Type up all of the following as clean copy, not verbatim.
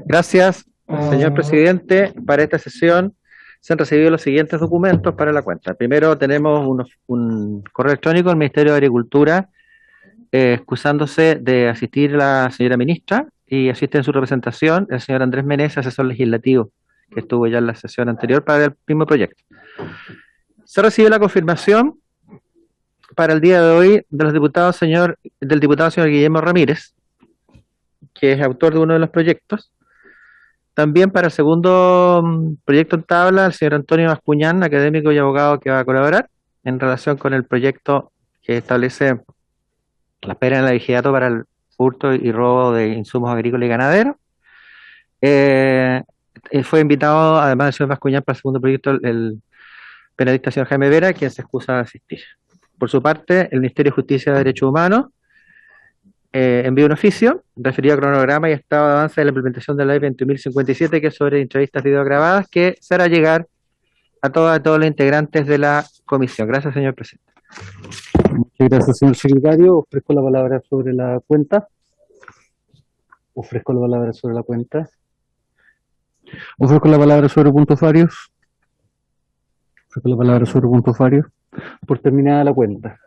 Gracias, señor presidente. Para esta sesión se han recibido los siguientes documentos para la cuenta. Primero tenemos un correo electrónico del Ministerio de Agricultura excusándose de asistir la señora ministra y asiste en su representación el señor Andrés Meneses, asesor legislativo, que estuvo ya en la sesión anterior para el mismo proyecto. Se recibió la confirmación para el día de hoy de los diputados del diputado señor Guillermo Ramírez, que es autor de uno de los proyectos. También para el segundo proyecto en tabla, el señor Antonio Bascuñán, académico y abogado que va a colaborar en relación con el proyecto que establece la pena en la vigilato para el hurto y robo de insumos agrícolas y ganaderos. Fue invitado, además del señor Bascuñán, para el segundo proyecto, el penalista señor Jaime Vera, quien se excusa de asistir. Por su parte, el Ministerio de Justicia y Derechos Humanos envió un oficio referido a cronograma y estado de avance de la implementación de la ley 20.057, que es sobre entrevistas videograbadas, que se hará llegar a todos los integrantes de la comisión. Gracias, señor presidente. Muchas gracias, señor secretario. Ofrezco la palabra sobre la cuenta. Ofrezco la palabra sobre la cuenta. Ofrezco la palabra sobre puntos varios. Ofrezco la palabra sobre puntos varios. Por terminada la cuenta.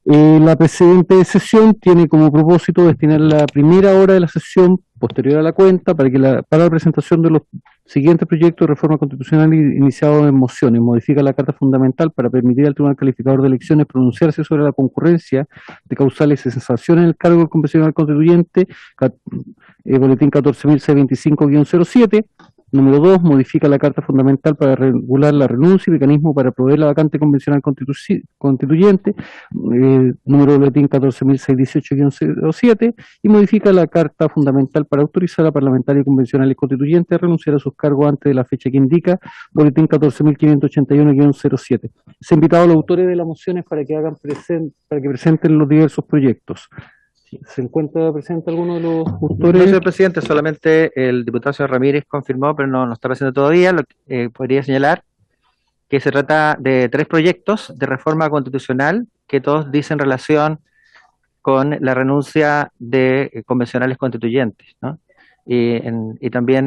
La presidenta de sesión tiene como propósito destinar la primera hora de la sesión posterior a la cuenta para la presentación de los siguientes proyectos de reforma constitucional iniciados en mociones. Modifica la Carta Fundamental para permitir al Tribunal Calificador de Elecciones pronunciarse sobre la concurrencia de causales de cesación en el cargo del convencional constituyente, boletín 14.625-07. Número 2, modifica la Carta Fundamental para regular la renuncia y mecanismo para proveer la vacante convencional constituyente, número boletín 14.618-07, y modifica la Carta Fundamental para autorizar a parlamentarios convencionales constituyentes a renunciar a sus cargos antes de la fecha que indica, boletín 14.581-07. Se ha invitado a los autores de las mociones para que presenten los diversos proyectos. ¿Se encuentra presente alguno de los autores? No, señor presidente, solamente el diputado señor Ramírez confirmó, pero no está presente todavía. Podría señalar que se trata de 3 proyectos de reforma constitucional que todos dicen relación con la renuncia de convencionales constituyentes, ¿no? Y también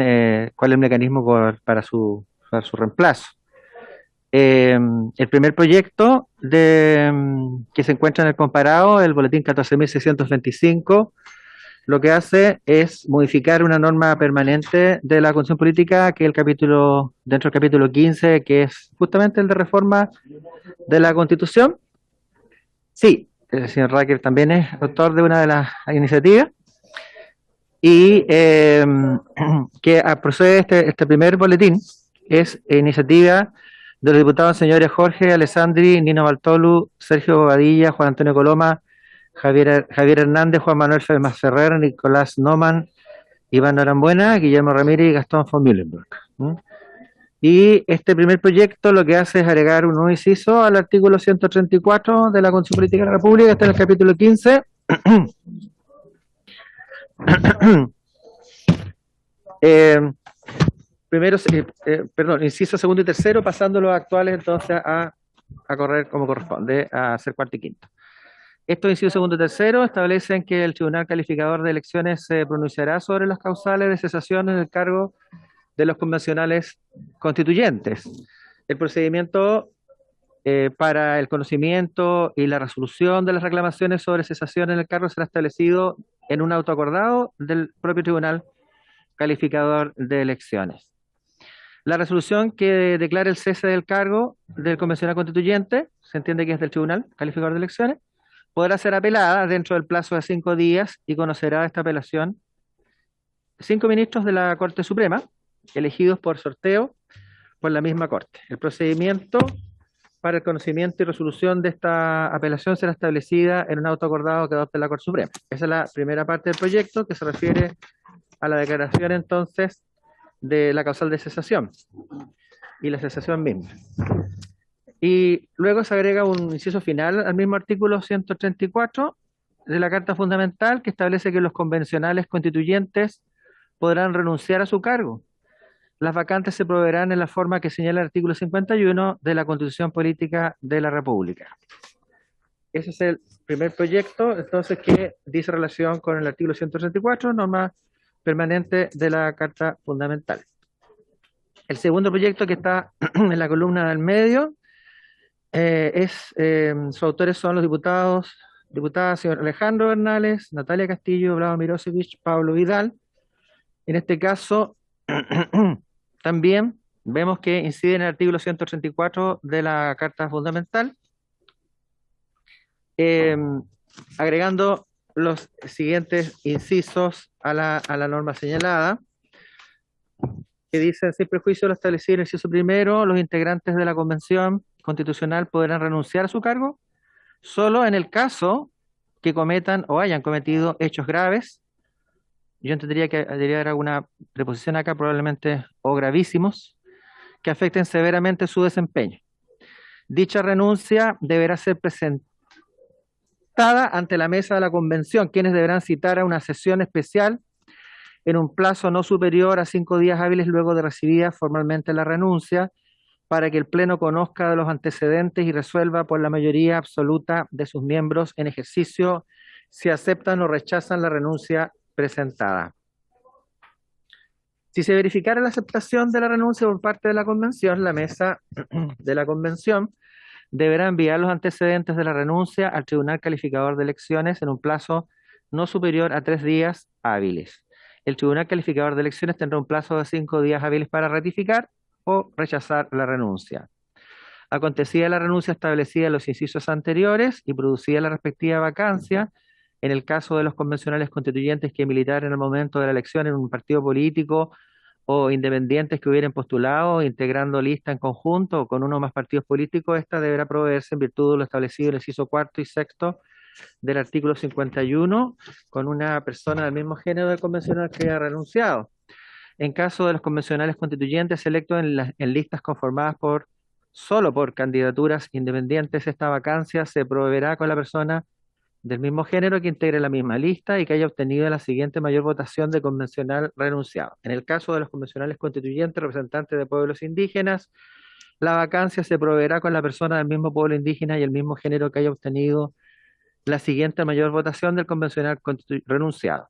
cuál es el mecanismo para su reemplazo. El primer proyecto que se encuentra en el comparado, el boletín 14.625, lo que hace es modificar una norma permanente de la Constitución Política, que es dentro del capítulo 15, que es justamente el de reforma de la Constitución. Sí, el señor Racker también es autor de una de las iniciativas, y que procede este primer boletín, es iniciativa de los diputados señores Jorge Alessandri, Nino Bartolu, Sergio Bobadilla, Juan Antonio Coloma, Javier Hernández, Juan Manuel Félix Ferrer, Nicolás Noman, Iván Norambuena, Guillermo Ramírez y Gastón von Mühlenberg. Y este primer proyecto lo que hace es agregar un nuevo inciso al artículo 134 de la Constitución Política de la República, que está en el capítulo 15. Inciso segundo y tercero, pasando los actuales entonces a correr como corresponde, a ser cuarto y quinto. Estos incisos segundo y tercero establecen que el Tribunal Calificador de Elecciones se pronunciará sobre las causales de cesación en el cargo de los convencionales constituyentes. El procedimiento para el conocimiento y la resolución de las reclamaciones sobre cesación en el cargo será establecido en un auto acordado del propio Tribunal Calificador de Elecciones. La resolución que declara el cese del cargo del convencional constituyente, se entiende que es del Tribunal Calificador de Elecciones, podrá ser apelada dentro del plazo de 5 días y conocerá esta apelación 5 ministros de la Corte Suprema, elegidos por sorteo por la misma Corte. El procedimiento para el conocimiento y resolución de esta apelación será establecida en un auto acordado que adopte la Corte Suprema. Esa es la primera parte del proyecto, que se refiere a la declaración entonces de la causal de cesación y la cesación misma. Y luego se agrega un inciso final al mismo artículo 134 de la Carta Fundamental, que establece que los convencionales constituyentes podrán renunciar a su cargo. Las vacantes se proveerán en la forma que señala el artículo 51 de la Constitución Política de la República. Ese es el primer proyecto, entonces, que dice relación con el artículo 134, norma permanente de la Carta Fundamental. El segundo proyecto que está en la columna del medio sus autores son los diputadas señor Alejandro Bernales, Natalia Castillo, Vlado Mirosevich, Pablo Vidal. En este caso, también vemos que incide en el artículo 134 de la Carta Fundamental, eh, agregando los siguientes incisos a la norma señalada, que dicen, sin prejuicio de lo establecido en el inciso primero, los integrantes de la Convención Constitucional podrán renunciar a su cargo solo en el caso que cometan o hayan cometido hechos graves. Yo entendería que debería haber alguna preposición acá, probablemente, o gravísimos, que afecten severamente su desempeño. Dicha renuncia deberá ser presentada ante la mesa de la convención, quienes deberán citar a una sesión especial en un plazo no superior a 5 días hábiles luego de recibida formalmente la renuncia, para que el Pleno conozca de los antecedentes y resuelva por la mayoría absoluta de sus miembros en ejercicio si aceptan o rechazan la renuncia presentada. Si se verificara la aceptación de la renuncia por parte de la Convención, la mesa de la Convención deberá enviar los antecedentes de la renuncia al Tribunal Calificador de Elecciones en un plazo no superior a 3 días hábiles. El Tribunal Calificador de Elecciones tendrá un plazo de 5 días hábiles para ratificar o rechazar la renuncia. Acontecida la renuncia establecida en los incisos anteriores y producida la respectiva vacancia, en el caso de los convencionales constituyentes que militaran en el momento de la elección en un partido político o independientes que hubieran postulado, integrando lista en conjunto o con uno o más partidos políticos, esta deberá proveerse en virtud de lo establecido en el inciso cuarto y sexto del artículo 51 con una persona del mismo género del convencional que haya renunciado. En caso de los convencionales constituyentes electos en listas conformadas solo por candidaturas independientes, esta vacancia se proveerá con la persona del mismo género que integre la misma lista y que haya obtenido la siguiente mayor votación de convencional renunciado. En el caso de los convencionales constituyentes representantes de pueblos indígenas, la vacancia se proveerá con la persona del mismo pueblo indígena y el mismo género que haya obtenido la siguiente mayor votación del convencional renunciado.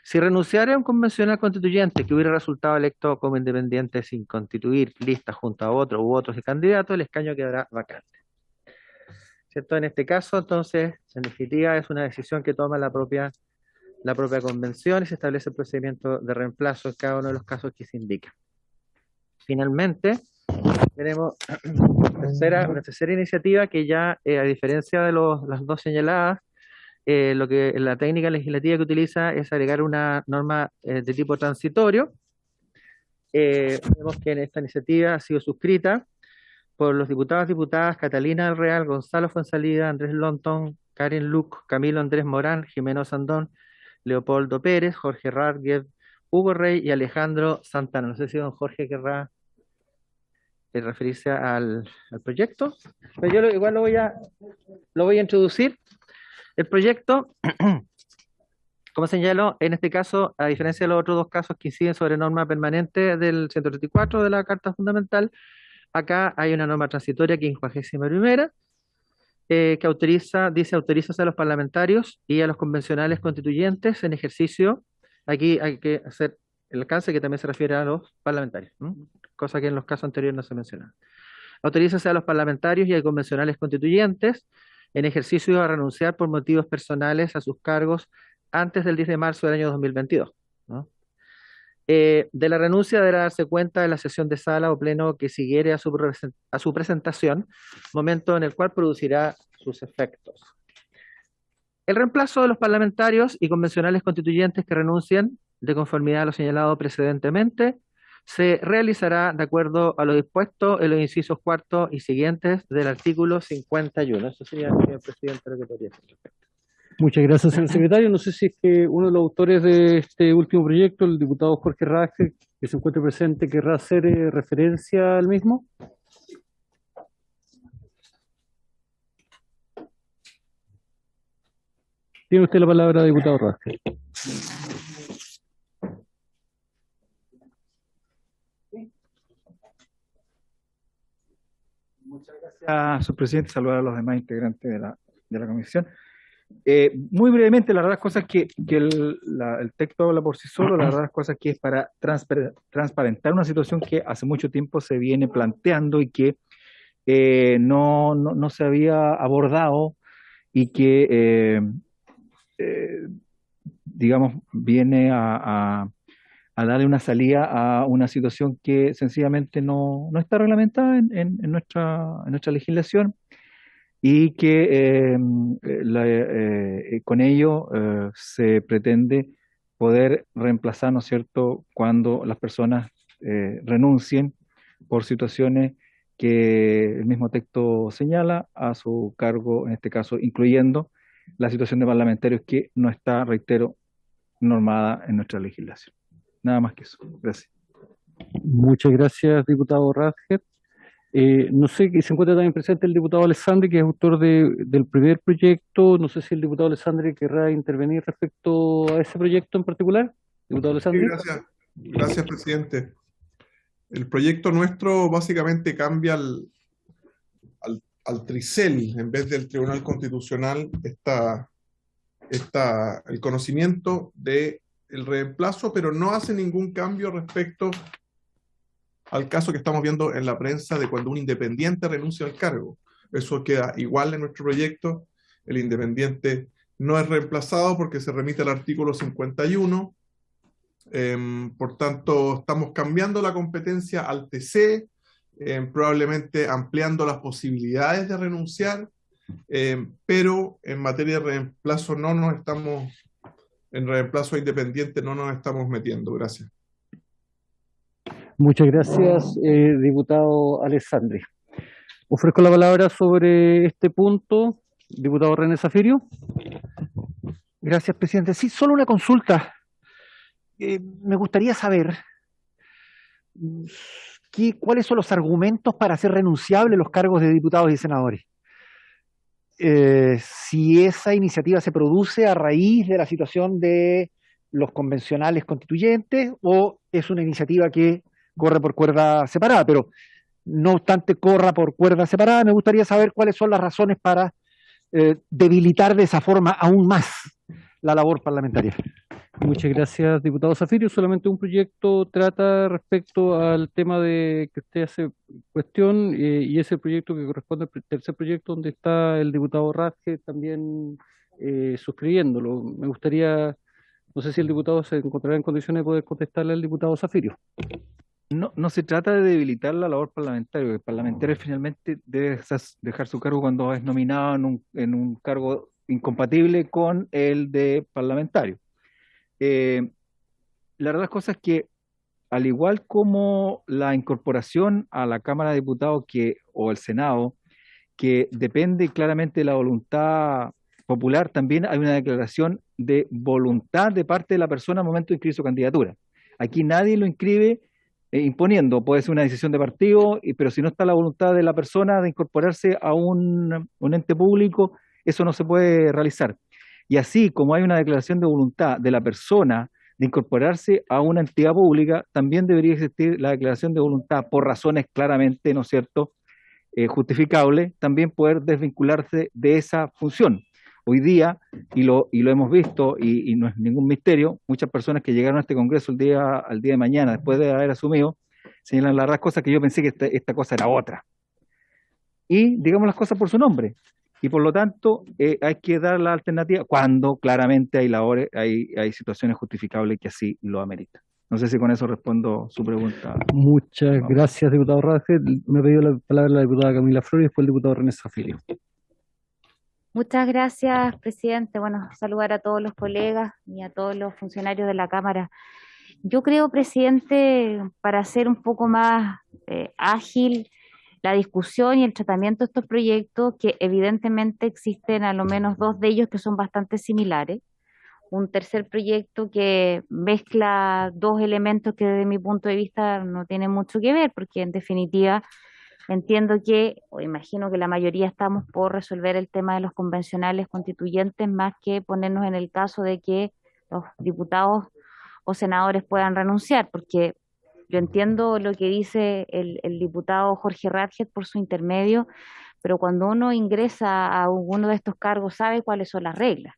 Si renunciara a un convencional constituyente que hubiera resultado electo como independiente sin constituir lista junto a otro u otros candidatos, el escaño quedará vacante. ¿Cierto? En este caso, entonces, en definitiva, es una decisión que toma la propia convención y se establece el procedimiento de reemplazo en cada uno de los casos que se indica. Finalmente, tenemos una tercera iniciativa que ya, a diferencia de las dos señaladas, lo que la técnica legislativa que utiliza es agregar una norma de tipo transitorio. Vemos que en esta iniciativa ha sido suscrita por los diputadas Catalina del Real, Gonzalo Fuenzalida, Andrés Lonton, Karen Luc, Camilo Andrés Morán, Jimeno Sandón, Leopoldo Pérez, Jorge Rárguez, Hugo Rey y Alejandro Santana. No sé si don Jorge querrá referirse al proyecto, pero yo igual lo voy a introducir. El proyecto, como señalo, en este caso, a diferencia de los otros dos casos que inciden sobre norma permanente del 134 de la Carta Fundamental, acá hay una norma transitoria que es 51ª, que autoriza a los parlamentarios y a los convencionales constituyentes en ejercicio. Aquí hay que hacer el alcance que también se refiere a los parlamentarios, cosa que en los casos anteriores no se menciona. Autorízase a los parlamentarios y a convencionales constituyentes en ejercicio a renunciar por motivos personales a sus cargos antes del 10 de marzo del año 2022, ¿no? De la renuncia deberá darse cuenta en la sesión de sala o pleno que siguiere a su presentación, momento en el cual producirá sus efectos. El reemplazo de los parlamentarios y convencionales constituyentes que renuncien, de conformidad a lo señalado precedentemente, se realizará de acuerdo a lo dispuesto en los incisos cuarto y siguientes del artículo 51. Eso sería, señor presidente, lo que podría decir. Muchas gracias, señor secretario. No sé si es que uno de los autores de este último proyecto, el diputado Jorge Raje, que se encuentre presente, querrá hacer referencia al mismo. Tiene usted la palabra, diputado Raje. Muchas gracias, señor presidente. Saludar a los demás integrantes de la comisión. Muy brevemente, la verdad las cosas que el texto habla por sí solo, la verdad las cosas que es para transparentar una situación que hace mucho tiempo se viene planteando y que no se había abordado y que, eh, digamos, viene a darle una salida a una situación que sencillamente no está reglamentada en nuestra legislación y que con ello se pretende poder reemplazar, ¿no es cierto?, cuando las personas renuncien por situaciones que el mismo texto señala a su cargo, en este caso, incluyendo la situación de parlamentarios que no está, reitero, normada en nuestra legislación. Nada más que eso. Gracias. Muchas gracias, diputado Radget. No sé que se encuentra también presente el diputado Alessandri, que es autor del primer proyecto. No sé si el diputado Alessandri querrá intervenir respecto a ese proyecto en particular. Diputado Sí, Alessandri. gracias. Gracias, presidente. El proyecto nuestro básicamente cambia al Tricel, en vez del Tribunal Constitucional, el conocimiento del reemplazo, pero no hace ningún cambio respecto al caso que estamos viendo en la prensa de cuando un independiente renuncia al cargo. Eso queda igual en nuestro proyecto. El independiente no es reemplazado porque se remite al artículo 51. Por tanto, estamos cambiando la competencia al TC, probablemente ampliando las posibilidades de renunciar, pero en materia de reemplazo en reemplazo independiente no nos estamos metiendo. Gracias. Muchas gracias, diputado Alessandri. Ofrezco la palabra sobre este punto, diputado René Zafirio. Gracias, presidente. Sí, solo una consulta. Me gustaría saber cuáles son los argumentos para hacer renunciables los cargos de diputados y senadores. Si esa iniciativa se produce a raíz de la situación de los convencionales constituyentes o es una iniciativa que corre por cuerda separada, pero no obstante corra por cuerda separada, me gustaría saber cuáles son las razones para debilitar de esa forma aún más la labor parlamentaria. Muchas gracias, diputado Zafirio. Solamente un proyecto trata respecto al tema de que usted hace cuestión y es el proyecto que corresponde al tercer proyecto donde está el diputado Radke también suscribiéndolo. Me gustaría, no sé si el diputado se encontrará en condiciones de poder contestarle al diputado Zafirio. No se trata de debilitar la labor parlamentaria. El parlamentario finalmente debe dejar su cargo cuando es nominado en un cargo incompatible con el de parlamentario. La verdad, cosa es que, al igual como la incorporación a la Cámara de Diputados o el Senado, que depende claramente de la voluntad popular, también hay una declaración de voluntad de parte de la persona al momento de inscribir su candidatura. Aquí nadie lo inscribe imponiendo, puede ser una decisión de partido, pero si no está la voluntad de la persona de incorporarse a un ente público, eso no se puede realizar. Y así como hay una declaración de voluntad de la persona de incorporarse a una entidad pública, también debería existir la declaración de voluntad por razones claramente, ¿no es cierto?, justificables, también poder desvincularse de esa función. Hoy día, y lo hemos visto, y no es ningún misterio, muchas personas que llegaron a este Congreso al día de mañana, después de haber asumido, señalan las cosas que yo pensé que esta cosa era otra. Y digamos las cosas por su nombre. Y por lo tanto, hay que dar la alternativa cuando claramente hay situaciones justificables que así lo ameritan. No sé si con eso respondo su pregunta. Muchas gracias, diputado Radke. Me ha pedido la palabra la diputada Camila Flores y después el diputado René Zafirio. Muchas gracias, presidente. Bueno, saludar a todos los colegas y a todos los funcionarios de la Cámara. Yo creo, presidente, para hacer un poco más ágil la discusión y el tratamiento de estos proyectos, que evidentemente existen a lo menos dos de ellos que son bastante similares. Un tercer proyecto que mezcla dos elementos que desde mi punto de vista no tienen mucho que ver, porque en definitiva entiendo o imagino que la mayoría estamos por resolver el tema de los convencionales constituyentes más que ponernos en el caso de que los diputados o senadores puedan renunciar, porque yo entiendo lo que dice el diputado Jorge Radget por su intermedio, pero cuando uno ingresa a uno de estos cargos sabe cuáles son las reglas,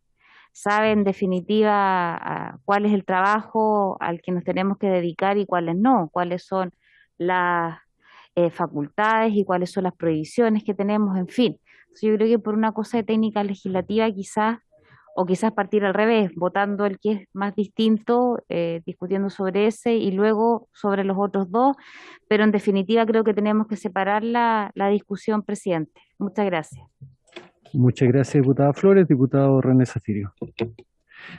sabe en definitiva cuál es el trabajo al que nos tenemos que dedicar y cuáles no, cuáles son las facultades y cuáles son las prohibiciones que tenemos, en fin. Entonces, yo creo que por una cosa de técnica legislativa quizás, o quizás partir al revés, votando el que es más distinto, discutiendo sobre ese y luego sobre los otros dos, pero en definitiva creo que tenemos que separar la discusión, presidente. Muchas gracias. Muchas gracias, diputada Flores. Diputado René Zaffirio.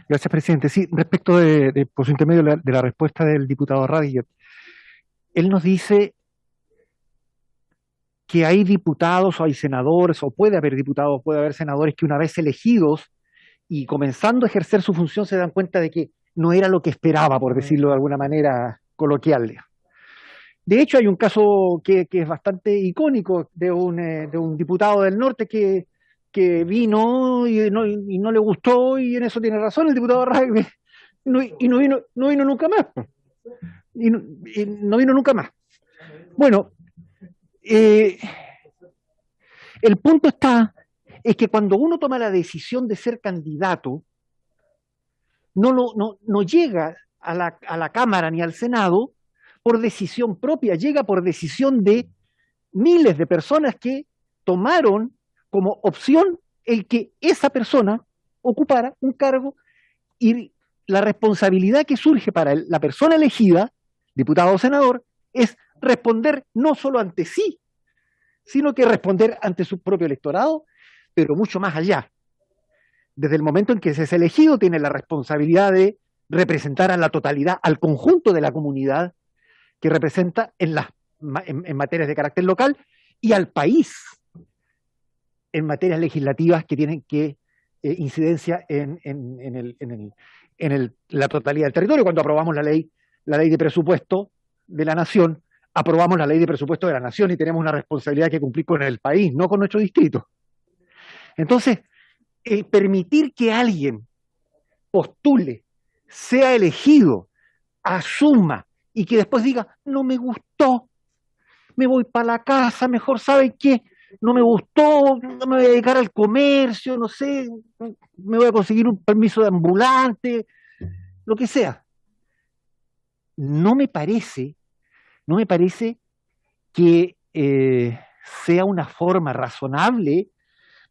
Gracias, presidente. Sí, respecto por su intermedio de la respuesta del diputado Radiguet, él nos dice que hay diputados o hay senadores, o puede haber diputados, puede haber senadores que una vez elegidos y comenzando a ejercer su función se dan cuenta de que no era lo que esperaba, por decirlo de alguna manera coloquial. De hecho, hay un caso que es bastante icónico de un diputado del norte que vino y no le gustó, y en eso tiene razón el diputado Radiguet, y no vino nunca más. Y no vino nunca más. Bueno, el punto es que cuando uno toma la decisión de ser candidato, no llega a la Cámara ni al Senado por decisión propia, llega por decisión de miles de personas que tomaron como opción el que esa persona ocupara un cargo, y la responsabilidad que surge para la persona elegida, diputado o senador, es responder no solo ante sí, sino que responder ante su propio electorado, pero mucho más allá. Desde el momento en que se es elegido, tiene la responsabilidad de representar a la totalidad, al conjunto de la comunidad que representa en materias de carácter local, y al país en materias legislativas que tienen incidencia en la totalidad del territorio. Cuando aprobamos la ley de presupuesto de la Nación, aprobamos la ley de presupuesto de la Nación y tenemos una responsabilidad que cumplir con el país, no con nuestro distrito. Entonces, el permitir que alguien postule, sea elegido, asuma, y que después diga, no me gustó, me voy para la casa, mejor, ¿sabe qué? No me gustó, no me voy a dedicar al comercio, no sé, me voy a conseguir un permiso de ambulante, lo que sea. No me parece que sea una forma razonable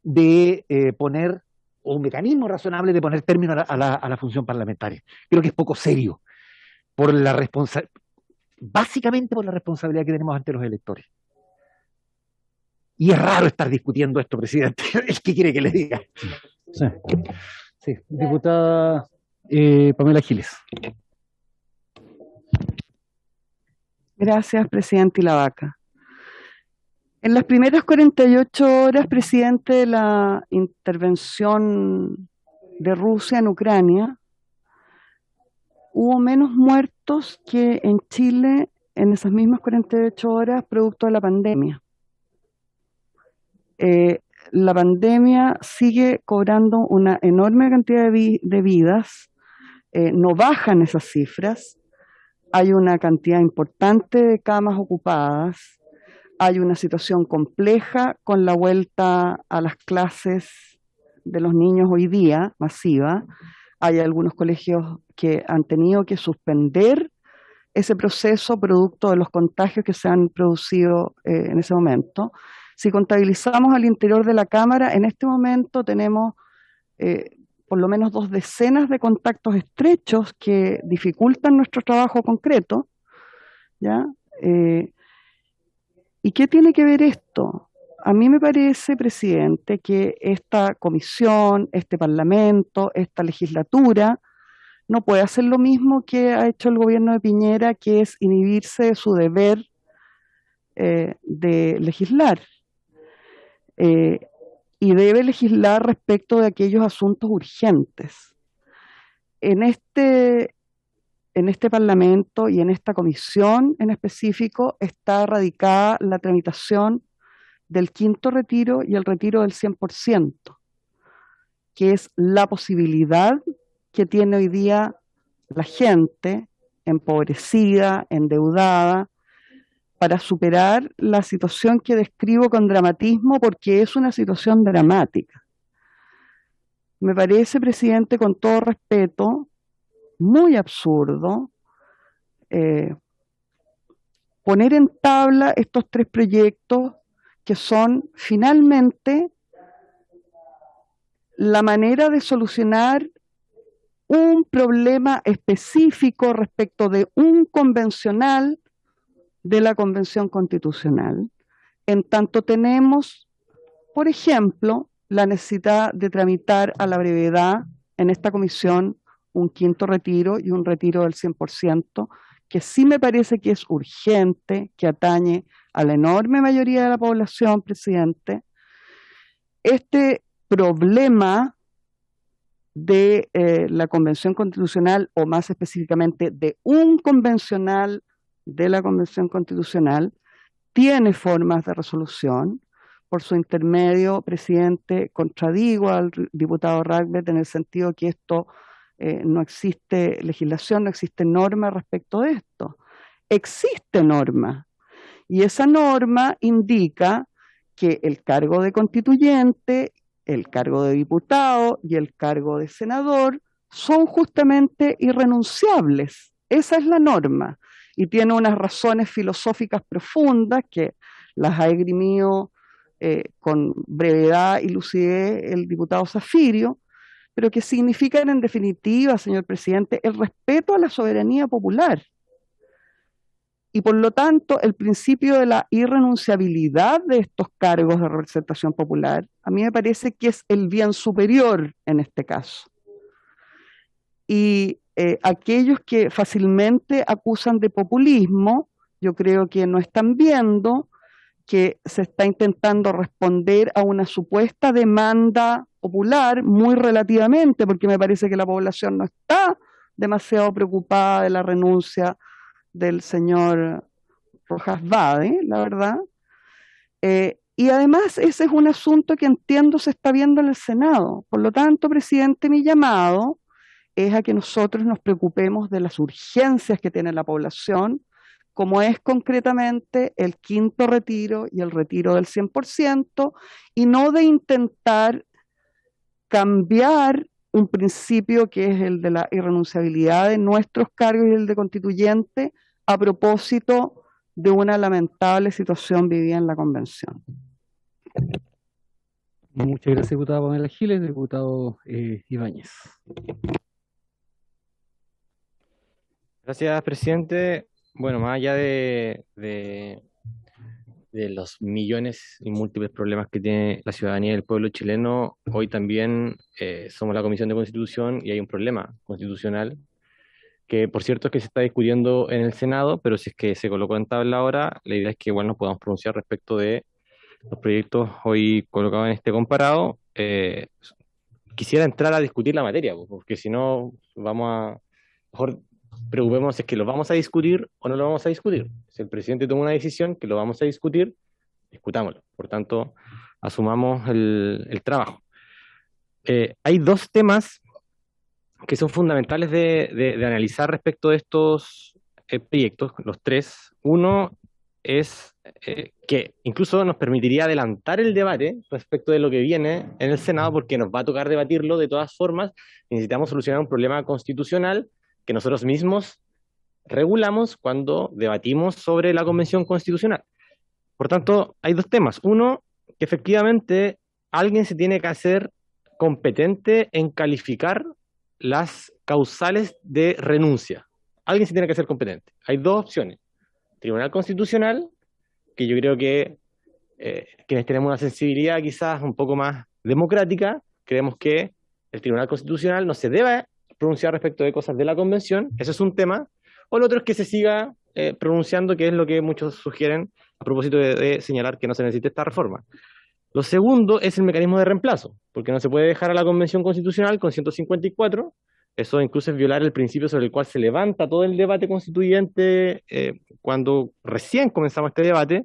de poner, o un mecanismo razonable de poner término a la función parlamentaria. Creo que es poco serio, básicamente por la responsabilidad que tenemos ante los electores. Y es raro estar discutiendo esto, presidente. ¿Qué quiere que le diga? Sí. Sí. Diputada Pamela Giles. Gracias, presidente Ilavaca. En las primeras 48 horas, presidente, de la intervención de Rusia en Ucrania, hubo menos muertos que en Chile en esas mismas 48 horas producto de la pandemia. La pandemia sigue cobrando una enorme cantidad de vidas, no bajan esas cifras, hay una cantidad importante de camas ocupadas, hay una situación compleja con la vuelta a las clases de los niños hoy día, masiva. Hay algunos colegios que han tenido que suspender ese proceso producto de los contagios que se han producido en ese momento. Si contabilizamos al interior de la Cámara, en este momento tenemos por lo menos 2 decenas de contactos estrechos que dificultan nuestro trabajo concreto, ¿ya? ¿Y qué tiene que ver esto? A mí me parece, presidente, que esta comisión, este parlamento, esta legislatura, no puede hacer lo mismo que ha hecho el gobierno de Piñera, que es inhibirse de su deber de legislar. Y debe legislar respecto de aquellos asuntos urgentes. En este Parlamento y en esta comisión en específico está radicada la tramitación del 5º retiro y el retiro del 100%, que es la posibilidad que tiene hoy día la gente empobrecida, endeudada, para superar la situación que describo con dramatismo, porque es una situación dramática. Me parece, presidente, con todo respeto, muy absurdo poner en tabla estos tres proyectos que son finalmente la manera de solucionar un problema específico respecto de un convencional de la Convención Constitucional. En tanto tenemos, por ejemplo, la necesidad de tramitar a la brevedad en esta comisión un quinto retiro y un retiro del 100%, que sí me parece que es urgente, que atañe a la enorme mayoría de la población, presidente. Este problema de la Convención Constitucional, o más específicamente de un convencional de la Convención Constitucional, tiene formas de resolución. Por su intermedio, presidente, contradigo al diputado Ragbet en el sentido que esto no existe legislación, no existe norma respecto de esto. Existe norma, y esa norma indica que el cargo de constituyente, el cargo de diputado y el cargo de senador son justamente irrenunciables. Esa es la norma, y tiene unas razones filosóficas profundas que las ha esgrimido con brevedad y lucidez el diputado Zafirio, pero que significan en definitiva, señor presidente, el respeto a la soberanía popular. Y por lo tanto, el principio de la irrenunciabilidad de estos cargos de representación popular, a mí me parece que es el bien superior en este caso. Y aquellos que fácilmente acusan de populismo, yo creo que no están viendo que se está intentando responder a una supuesta demanda popular muy relativamente, porque me parece que la población no está demasiado preocupada de la renuncia del señor Rojas Vade, la verdad. Y además ese es un asunto que entiendo se está viendo en el Senado. Por lo tanto, presidente, mi llamado es a que nosotros nos preocupemos de las urgencias que tiene la población, como es concretamente el quinto retiro y el retiro del 100%, y no de intentar cambiar un principio que es el de la irrenunciabilidad de nuestros cargos y el de constituyente a propósito de una lamentable situación vivida en la convención. Muchas gracias, diputada Pamela Giles. Diputado Ibáñez. Gracias, presidente. Bueno, más allá de los millones y múltiples problemas que tiene la ciudadanía y el pueblo chileno, hoy también somos la Comisión de Constitución y hay un problema constitucional que, por cierto, es que se está discutiendo en el Senado, pero si es que se colocó en tabla ahora, la idea es que igual nos podamos pronunciar respecto de los proyectos hoy colocados en este comparado. Quisiera entrar a discutir la materia, porque si no, mejor preocupémonos si es que lo vamos a discutir o no lo vamos a discutir. Si el presidente toma una decisión que lo vamos a discutir, discutámoslo. Por tanto, asumamos el trabajo. Hay dos temas que son fundamentales de analizar respecto de estos proyectos, los tres. Uno es que incluso nos permitiría adelantar el debate respecto de lo que viene en el Senado, porque nos va a tocar debatirlo de todas formas. Necesitamos solucionar un problema constitucional que nosotros mismos regulamos cuando debatimos sobre la Convención Constitucional. Por tanto, hay dos temas. Uno, que efectivamente alguien se tiene que hacer competente en calificar las causales de renuncia. Alguien se tiene que hacer competente. Hay dos opciones. Tribunal Constitucional, que yo creo que quienes tenemos una sensibilidad quizás un poco más democrática, creemos que el Tribunal Constitucional no se debe pronunciar respecto de cosas de la Convención, eso es un tema, o lo otro es que se siga pronunciando, que es lo que muchos sugieren a propósito de señalar que no se necesita esta reforma. Lo segundo es el mecanismo de reemplazo, porque no se puede dejar a la Convención Constitucional con 154, eso incluso es violar el principio sobre el cual se levanta todo el debate constituyente cuando recién comenzamos este debate,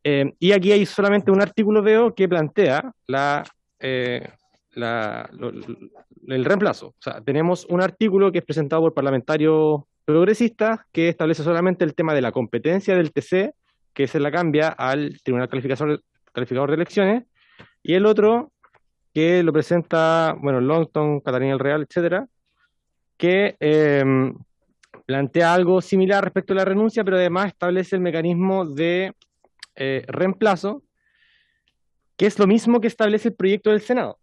y aquí hay solamente un artículo, veo, que plantea el reemplazo. O sea, tenemos un artículo que es presentado por parlamentarios progresista que establece solamente el tema de la competencia del TC, que se la cambia al Tribunal Calificador de Elecciones, y el otro que lo presenta, bueno, Longton, Catalina del Real, etcétera, que plantea algo similar respecto a la renuncia, pero además establece el mecanismo de reemplazo, que es lo mismo que establece el proyecto del Senado.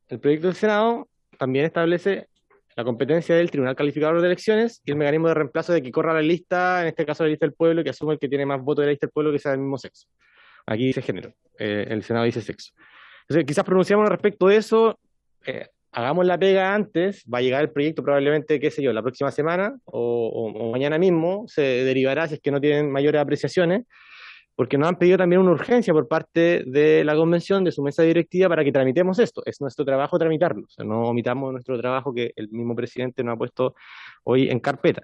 El proyecto del Senado también establece la competencia del Tribunal Calificador de Elecciones y el mecanismo de reemplazo de que corra la lista, en este caso la lista del pueblo, que asume el que tiene más votos de la lista del pueblo que sea del mismo sexo. Aquí dice género, el Senado dice sexo. Entonces, quizás pronunciamos respecto de eso, hagamos la pega antes, va a llegar el proyecto probablemente, qué sé yo, la próxima semana o mañana mismo, se derivará si es que no tienen mayores apreciaciones, porque nos han pedido también una urgencia por parte de la convención, de su mesa directiva, para que tramitemos esto. Es nuestro trabajo tramitarlo, o sea, no omitamos nuestro trabajo que el mismo presidente nos ha puesto hoy en carpeta.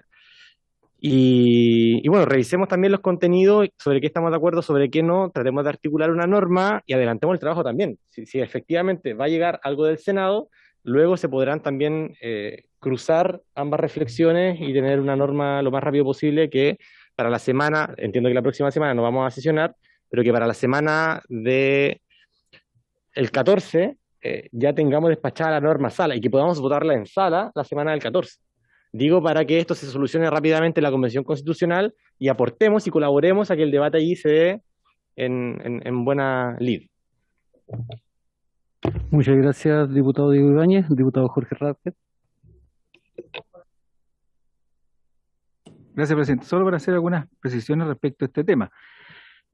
Y bueno, revisemos también los contenidos, sobre qué estamos de acuerdo, sobre qué no, tratemos de articular una norma y adelantemos el trabajo también. Si efectivamente va a llegar algo del Senado, luego se podrán también cruzar ambas reflexiones y tener una norma lo más rápido posible que para la semana, entiendo que la próxima semana no vamos a sesionar, pero que para la semana de el 14 ya tengamos despachada la norma a sala y que podamos votarla en sala la semana del 14. Digo, para que esto se solucione rápidamente en la Convención Constitucional y aportemos y colaboremos a que el debate allí se dé en buena lid. Muchas gracias, diputado Diego Ibáñez. Diputado Jorge Radke. Gracias, presidente. Solo para hacer algunas precisiones respecto a este tema.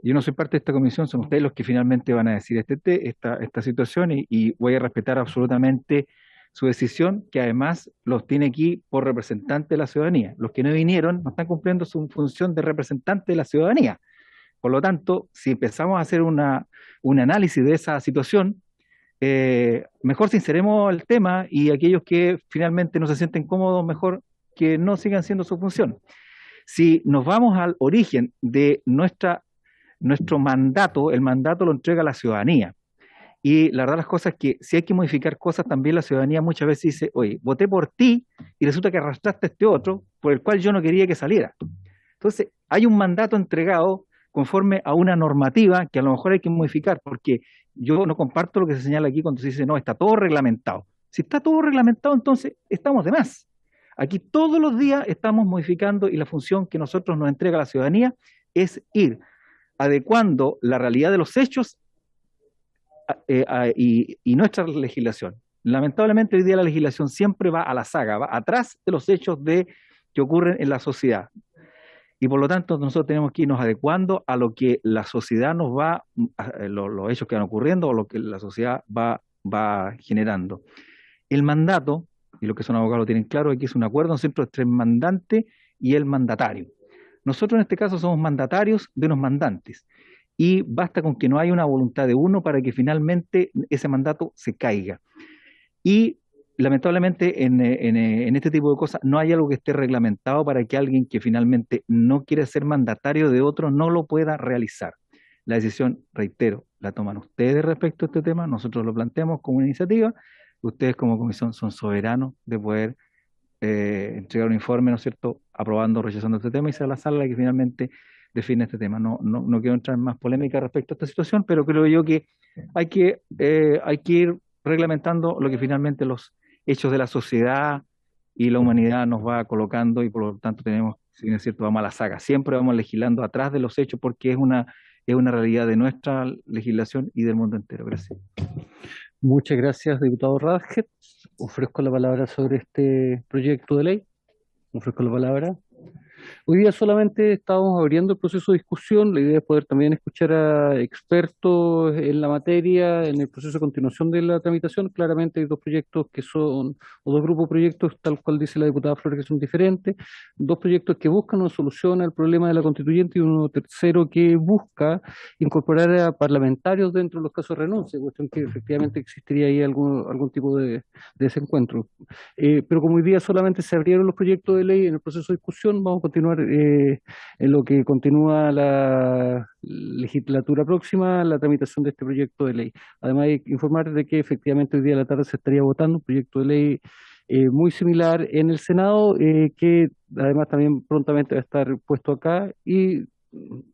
Yo no soy parte de esta comisión, son ustedes los que finalmente van a decir esta situación y voy a respetar absolutamente su decisión, que además los tiene aquí por representante de la ciudadanía. Los que no vinieron no están cumpliendo su función de representante de la ciudadanía. Por lo tanto, si empezamos a hacer un análisis de esa situación, mejor sinceremos el tema y aquellos que finalmente no se sienten cómodos, mejor que no sigan haciendo su función. Si nos vamos al origen de nuestro mandato, el mandato lo entrega la ciudadanía. Y la verdad las cosas es que si hay que modificar cosas, también la ciudadanía muchas veces dice, oye, voté por ti y resulta que arrastraste a este otro por el cual yo no quería que saliera. Entonces, hay un mandato entregado conforme a una normativa que a lo mejor hay que modificar, porque yo no comparto lo que se señala aquí cuando se dice, no, está todo reglamentado. Si está todo reglamentado, entonces estamos de más. Aquí todos los días estamos modificando y la función que nosotros nos entrega la ciudadanía es ir adecuando la realidad de los hechos y nuestra legislación. Lamentablemente hoy día la legislación siempre va a la saga, va atrás de los hechos que ocurren en la sociedad. Y por lo tanto nosotros tenemos que irnos adecuando a lo que la sociedad nos va, los hechos que van ocurriendo o lo que la sociedad va generando. El mandato, y los que son abogados lo tienen claro, aquí es un acuerdo entre el mandante y el mandatario. Nosotros en este caso somos mandatarios de unos mandantes. Y basta con que no haya una voluntad de uno para que finalmente ese mandato se caiga. Y lamentablemente en este tipo de cosas no hay algo que esté reglamentado para que alguien que finalmente no quiere ser mandatario de otro no lo pueda realizar. La decisión, reitero, la toman ustedes respecto a este tema, nosotros lo planteamos como una iniciativa, ustedes como comisión son soberanos de poder entregar un informe, ¿no es cierto?, aprobando o rechazando este tema y sea la sala la que finalmente define este tema. No quiero entrar en más polémica respecto a esta situación, pero creo yo que hay que ir reglamentando lo que finalmente los hechos de la sociedad y la humanidad nos va colocando y por lo tanto tenemos, si bien es cierto, vamos a la saga. Siempre vamos legislando atrás de los hechos porque es una realidad de nuestra legislación y del mundo entero. Gracias. Muchas gracias, diputado Radke. Ofrezco la palabra sobre este proyecto de ley. Ofrezco la palabra. Hoy día solamente estamos abriendo el proceso de discusión. La idea es poder también escuchar a expertos en la materia, en el proceso de continuación de la tramitación. Claramente hay dos proyectos que son, o dos grupos de proyectos, tal cual dice la diputada Flores, que son diferentes. Dos proyectos que buscan una solución al problema de la constituyente y uno tercero que busca incorporar a parlamentarios dentro de los casos de renuncia, cuestión que efectivamente existiría ahí algún tipo de desencuentro. Pero como hoy día solamente se abrieron los proyectos de ley en el proceso de discusión, vamos a continuar en lo que continúa la legislatura próxima, la tramitación de este proyecto de ley. Además, hay que informar de que efectivamente hoy día a la tarde se estaría votando un proyecto de ley muy similar en el Senado, que además también prontamente va a estar puesto acá, y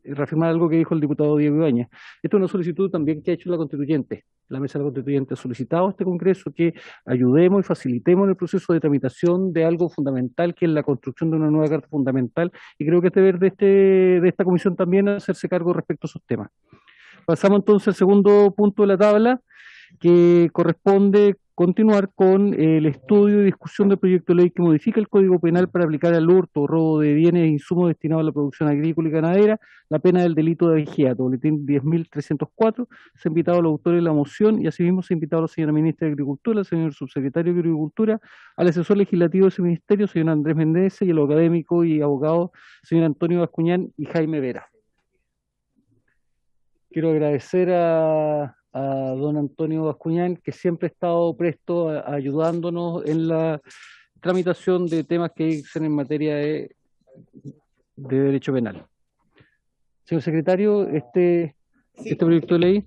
reafirmar algo que dijo el diputado Diego Ibáñez. Esta es una solicitud también que ha hecho la constituyente. La mesa de la constituyente ha solicitado a este Congreso que ayudemos y facilitemos el proceso de tramitación de algo fundamental, que es la construcción de una nueva carta fundamental, y creo que es deber de esta comisión también hacerse cargo respecto a esos temas. Pasamos entonces al segundo punto de la tabla, que corresponde continuar con el estudio y discusión del proyecto de ley que modifica el Código Penal para aplicar al hurto o robo de bienes e insumos destinados a la producción agrícola y ganadera la pena del delito de abigeato, boletín 10.304. Se ha invitado a los autores de la moción y asimismo se ha invitado a la señora ministra de Agricultura, al señor subsecretario de Agricultura, al asesor legislativo de ese ministerio, señor Andrés Méndez, y al académico y abogado, señor Antonio Bascuñán y Jaime Vera. Quiero agradecer a don Antonio Bascuñán, que siempre ha estado presto a ayudándonos en la tramitación de temas que dicen en materia de derecho penal. Señor secretario, este proyecto de ley.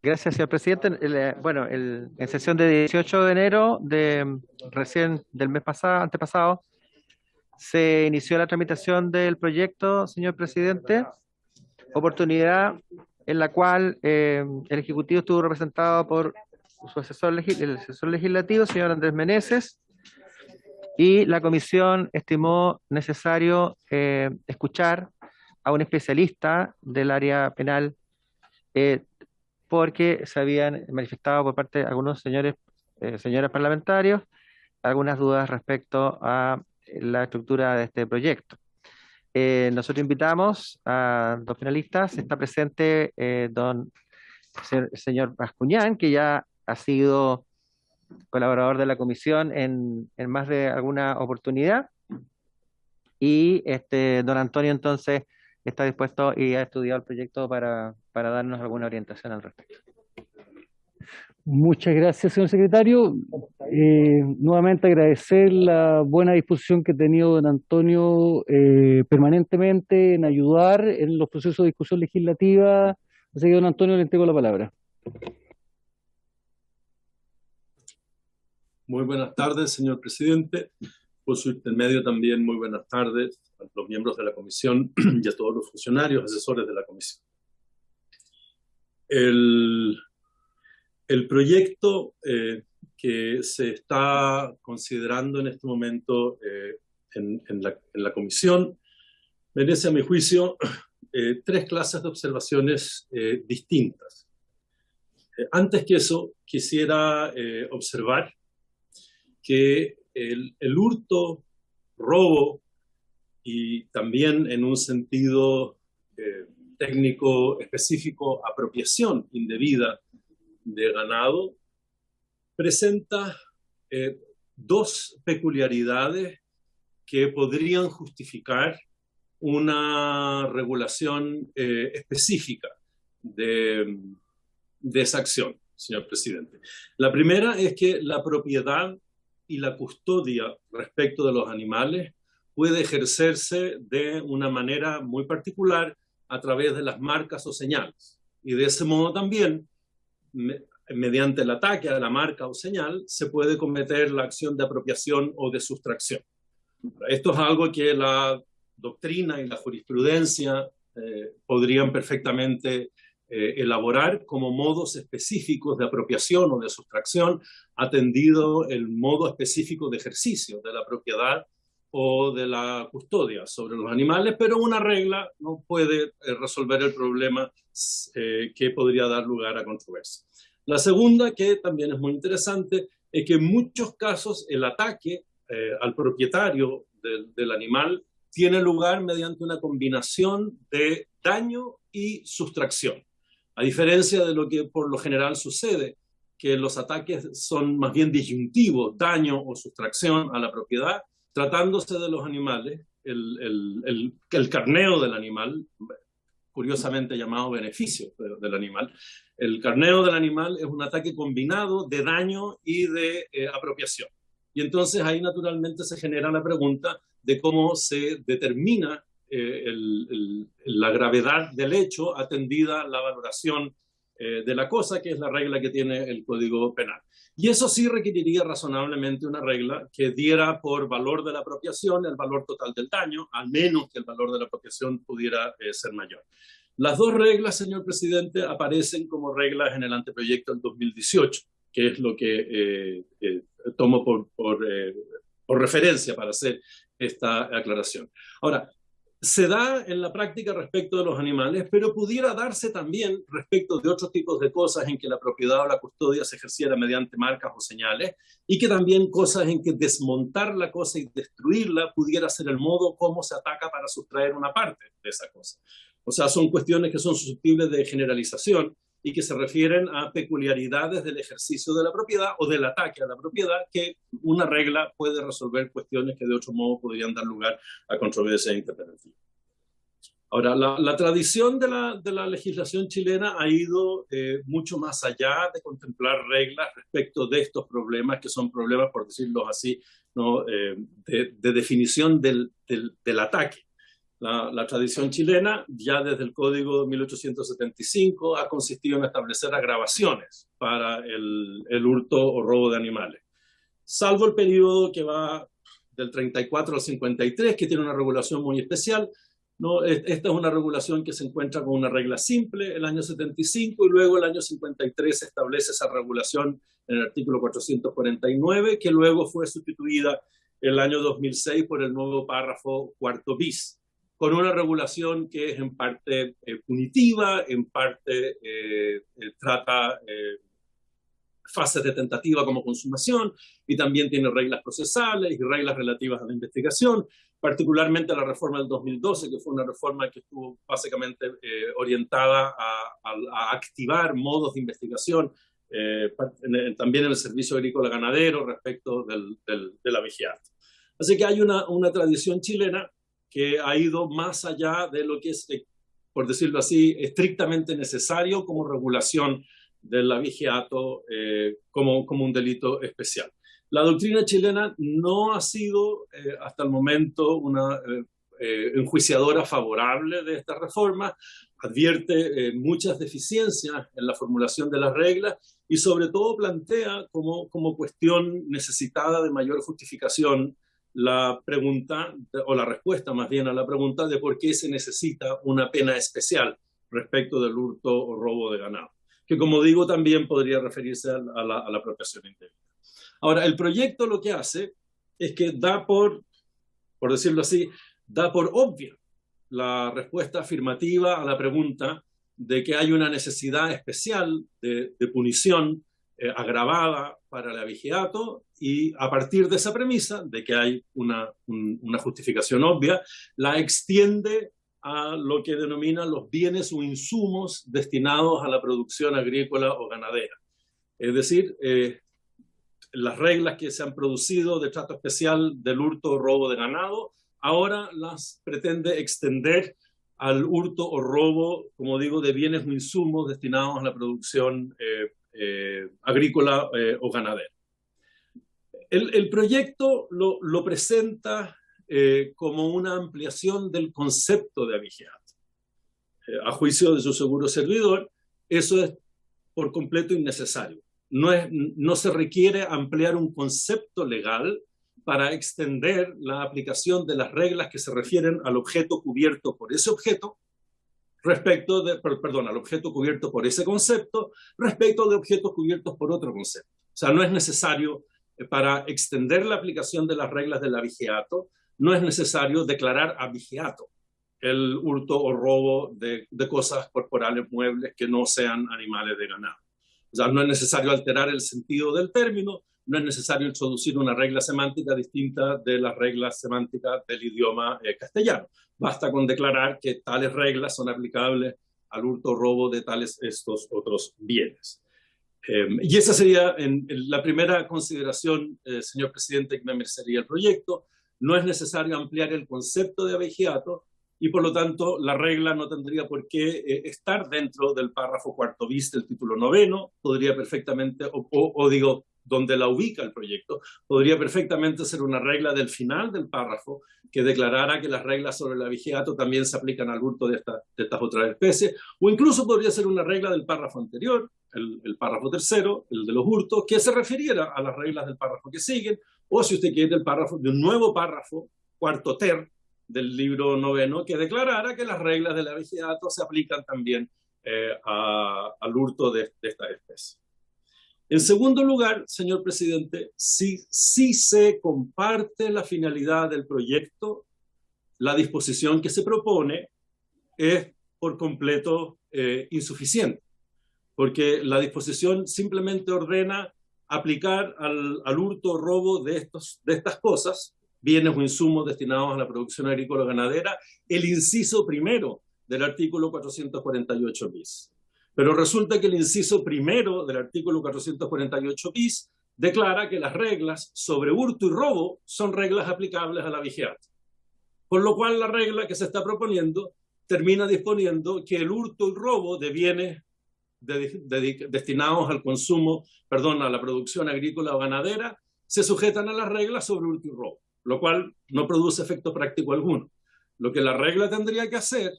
Gracias, señor presidente. En sesión de 18 de enero recién del mes antepasado, se inició la tramitación del proyecto, señor presidente, oportunidad en la cual el Ejecutivo estuvo representado por su el asesor legislativo, señor Andrés Meneses, y la comisión estimó necesario escuchar a un especialista del área penal, porque se habían manifestado por parte de algunos señores parlamentarios algunas dudas respecto a la estructura de este proyecto. Nosotros invitamos a dos finalistas. Está presente el señor Bascuñán, que ya ha sido colaborador de la comisión en más de alguna oportunidad, y don Antonio entonces está dispuesto y ha estudiado el proyecto para darnos alguna orientación al respecto. Muchas gracias, señor secretario. Nuevamente agradecer la buena disposición que ha tenido don Antonio permanentemente en ayudar en los procesos de discusión legislativa. Así que, don Antonio, le entrego la palabra. Muy buenas tardes, señor presidente. Por su intermedio también muy buenas tardes a los miembros de la comisión y a todos los funcionarios, asesores de la comisión. El proyecto que se está considerando en este momento en la comisión merece, a mi juicio, tres clases de observaciones distintas. Antes que eso, quisiera observar que el hurto, robo y también en un sentido técnico específico, apropiación indebida de ganado, presenta dos peculiaridades que podrían justificar una regulación específica de esa acción, señor presidente. La primera es que la propiedad y la custodia respecto de los animales puede ejercerse de una manera muy particular a través de las marcas o señales. Y de ese modo también, mediante el ataque a la marca o señal, se puede cometer la acción de apropiación o de sustracción. Esto es algo que la doctrina y la jurisprudencia podrían perfectamente elaborar como modos específicos de apropiación o de sustracción, atendido el modo específico de ejercicio de la propiedad o de la custodia sobre los animales, pero una regla no puede resolver el problema que podría dar lugar a controversia. La segunda, que también es muy interesante, es que en muchos casos el ataque al propietario del animal tiene lugar mediante una combinación de daño y sustracción. A diferencia de lo que por lo general sucede, que los ataques son más bien disyuntivos, daño o sustracción a la propiedad, tratándose de los animales, el carneo del animal, curiosamente llamado beneficio del animal, el carneo del animal es un ataque combinado de daño y de apropiación. Y entonces ahí naturalmente se genera la pregunta de cómo se determina la gravedad del hecho atendida la valoración de la cosa, que es la regla que tiene el Código Penal. Y eso sí requeriría razonablemente una regla que diera por valor de la apropiación el valor total del daño, al menos que el valor de la apropiación pudiera ser mayor. Las dos reglas, señor presidente, aparecen como reglas en el anteproyecto del 2018, que es lo que tomo por referencia para hacer esta aclaración. Ahora, se da en la práctica respecto de los animales, pero pudiera darse también respecto de otros tipos de cosas en que la propiedad o la custodia se ejerciera mediante marcas o señales, y que también cosas en que desmontar la cosa y destruirla pudiera ser el modo como se ataca para sustraer una parte de esa cosa. O sea, son cuestiones que son susceptibles de generalización y que se refieren a peculiaridades del ejercicio de la propiedad o del ataque a la propiedad, que una regla puede resolver cuestiones que de otro modo podrían dar lugar a controversias interpretativas. Ahora, la tradición de la legislación chilena ha ido mucho más allá de contemplar reglas respecto de estos problemas, que son problemas, por decirlo así, ¿no? de definición del ataque. La tradición chilena, ya desde el Código de 1875, ha consistido en establecer agravaciones para el hurto o robo de animales. Salvo el periodo que va del 34 al 53, que tiene una regulación muy especial, ¿no? Esta es una regulación que se encuentra con una regla simple el año 75, y luego el año 53 se establece esa regulación en el artículo 449, que luego fue sustituida el año 2006 por el nuevo párrafo cuarto bis, con una regulación que es en parte punitiva, en parte trata fases de tentativa como consumación, y también tiene reglas procesales y reglas relativas a la investigación, particularmente la reforma del 2012, que fue una reforma que estuvo básicamente orientada a activar modos de investigación también en el servicio agrícola ganadero respecto de la vigilancia. Así que hay una tradición chilena que ha ido más allá de lo que es, por decirlo así, estrictamente necesario como regulación del abigeato como un delito especial. La doctrina chilena no ha sido hasta el momento una enjuiciadora favorable de esta reforma, advierte muchas deficiencias en la formulación de las reglas y sobre todo plantea como cuestión necesitada de mayor justificación la pregunta, o la respuesta más bien a la pregunta de por qué se necesita una pena especial respecto del hurto o robo de ganado, que como digo también podría referirse a la apropiación indebida. Ahora, el proyecto lo que hace es que da por decirlo así, da por obvia la respuesta afirmativa a la pregunta de que hay una necesidad especial de punición agravada para el abigeato, y a partir de esa premisa de que hay una justificación obvia, la extiende a lo que denominan los bienes o insumos destinados a la producción agrícola o ganadera. Es decir, las reglas que se han producido de trato especial del hurto o robo de ganado, ahora las pretende extender al hurto o robo, como digo, de bienes o insumos destinados a la producción agrícola o ganadera. El proyecto lo presenta como una ampliación del concepto de abigeato. A juicio de su seguro servidor, eso es por completo innecesario. No se requiere ampliar un concepto legal para extender la aplicación de las reglas que se refieren al objeto cubierto por ese objeto, al objeto cubierto por ese concepto, respecto de objetos cubiertos por otro concepto. O sea, no es necesario, para extender la aplicación de las reglas del abigeato, no es necesario declarar abigeato el hurto o robo de cosas corporales muebles que no sean animales de ganado. O sea, no es necesario alterar el sentido del término, no es necesario introducir una regla semántica distinta de las reglas semánticas del idioma castellano. Basta con declarar que tales reglas son aplicables al hurto o robo de estos otros bienes. Y esa sería la primera consideración, señor presidente, que me merecería el proyecto. No es necesario ampliar el concepto de abigeato y por lo tanto la regla no tendría por qué estar dentro del párrafo cuarto bis del título noveno, podría perfectamente, donde la ubica el proyecto, podría perfectamente ser una regla del final del párrafo que declarara que las reglas sobre el abigeato también se aplican al hurto de estas otras especies, o incluso podría ser una regla del párrafo anterior, el párrafo tercero, el de los hurtos, que se refiriera a las reglas del párrafo que siguen, o si usted quiere, de un nuevo párrafo, cuarto ter, del libro noveno, que declarara que las reglas del abigeato se aplican también al hurto de esta especie. En segundo lugar, señor presidente, si se comparte la finalidad del proyecto, la disposición que se propone es por completo insuficiente, porque la disposición simplemente ordena aplicar al hurto o robo de estas cosas, bienes o insumos destinados a la producción agrícola o ganadera, el inciso primero del artículo 448 bis. Pero resulta que el inciso primero del artículo 448 bis declara que las reglas sobre hurto y robo son reglas aplicables a la vigilancia. Por lo cual la regla que se está proponiendo termina disponiendo que el hurto y robo de bienes destinados al consumo, perdón, a la producción agrícola o ganadera, se sujetan a las reglas sobre hurto y robo, lo cual no produce efecto práctico alguno. Lo que la regla tendría que hacer,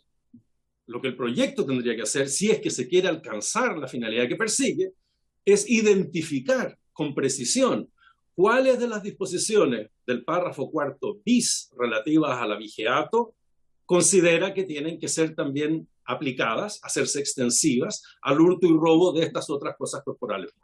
lo que el proyecto tendría que hacer, si es que se quiere alcanzar la finalidad que persigue, es identificar con precisión cuáles de las disposiciones del párrafo cuarto bis relativas al abigeato considera que tienen que ser también aplicadas, hacerse extensivas al hurto y robo de estas otras cosas corporales.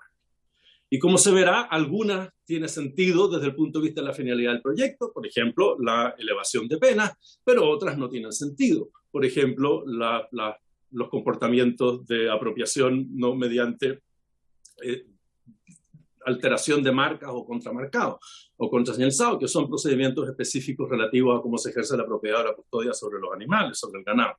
Y como se verá, algunas tienen sentido desde el punto de vista de la finalidad del proyecto, por ejemplo, la elevación de penas, pero otras no tienen sentido. Por ejemplo, los comportamientos de apropiación no mediante alteración de marcas o contramarcado o contraseñalizado, que son procedimientos específicos relativos a cómo se ejerce la propiedad o la custodia sobre los animales, sobre el ganado.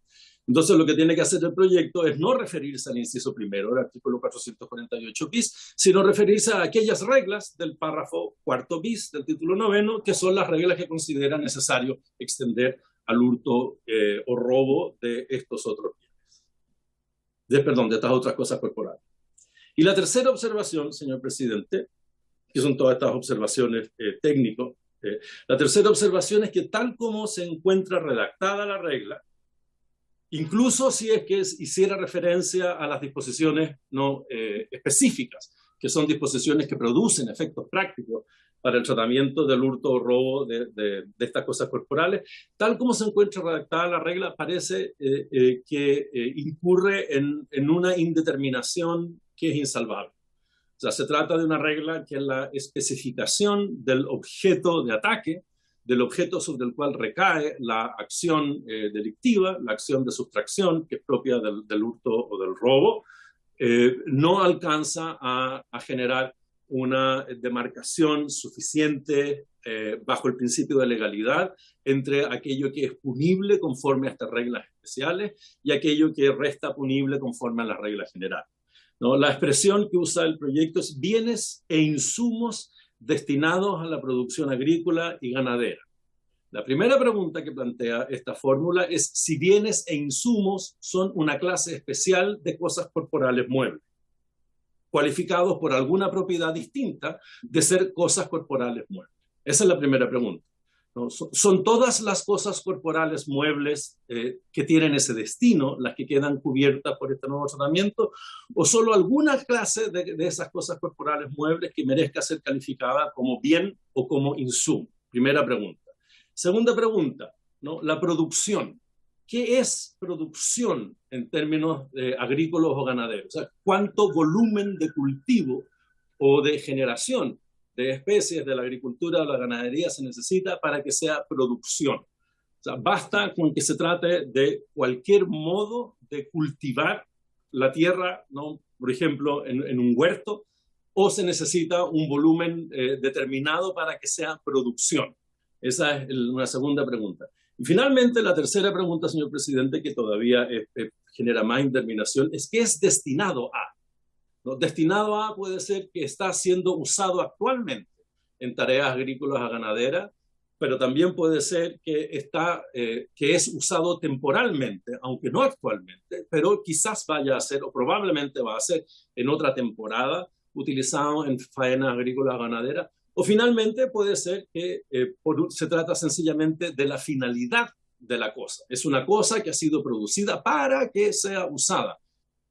Entonces, lo que tiene que hacer el proyecto es no referirse al inciso primero del artículo 448 bis, sino referirse a aquellas reglas del párrafo cuarto bis del título noveno, que son las reglas que considera necesario extender al hurto o robo de estos otros bienes. De estas otras cosas corporales. Y la tercera observación, señor presidente, que son todas estas observaciones técnicas, la tercera observación es que tal como se encuentra redactada la regla, incluso si es que hiciera referencia a las disposiciones no específicas, que son disposiciones que producen efectos prácticos para el tratamiento del hurto o robo de estas cosas corporales, tal como se encuentra redactada la regla, parece que incurre en una indeterminación que es insalvable. O sea, se trata de una regla que es la especificación del objeto de ataque, del objeto sobre el cual recae la acción delictiva, la acción de sustracción, que es propia del hurto o del robo, no alcanza a generar una demarcación suficiente bajo el principio de legalidad entre aquello que es punible conforme a estas reglas especiales y aquello que resta punible conforme a las reglas generales. ¿No? La expresión que usa el proyecto es bienes e insumos destinados a la producción agrícola y ganadera. La primera pregunta que plantea esta fórmula es si bienes e insumos son una clase especial de cosas corporales muebles, cualificados por alguna propiedad distinta de ser cosas corporales muebles. Esa es la primera pregunta. ¿No? ¿Son todas las cosas corporales muebles que tienen ese destino las que quedan cubiertas por este nuevo tratamiento? ¿O solo alguna clase de esas cosas corporales muebles que merezca ser calificada como bien o como insumo? Primera pregunta. Segunda pregunta, ¿no? La producción. ¿Qué es producción en términos agrícolas o ganaderos? O sea, ¿cuánto volumen de cultivo o de generación de especies de la agricultura o la ganadería se necesita para que sea producción? O sea, basta con que se trate de cualquier modo de cultivar la tierra, ¿no? Por ejemplo, en un huerto, o se necesita un volumen determinado para que sea producción. Esa es una segunda pregunta. Y finalmente, la tercera pregunta, señor presidente, que todavía genera más indeterminación, es ¿qué es destinado a? ¿No? Destinado a puede ser que está siendo usado actualmente en tareas agrícolas o ganaderas, pero también puede ser que es usado temporalmente, aunque no actualmente, pero quizás vaya a ser o probablemente va a ser en otra temporada utilizados en faenas agrícolas o ganaderas, o finalmente puede ser que se trata sencillamente de la finalidad de la cosa. Es una cosa que ha sido producida para que sea usada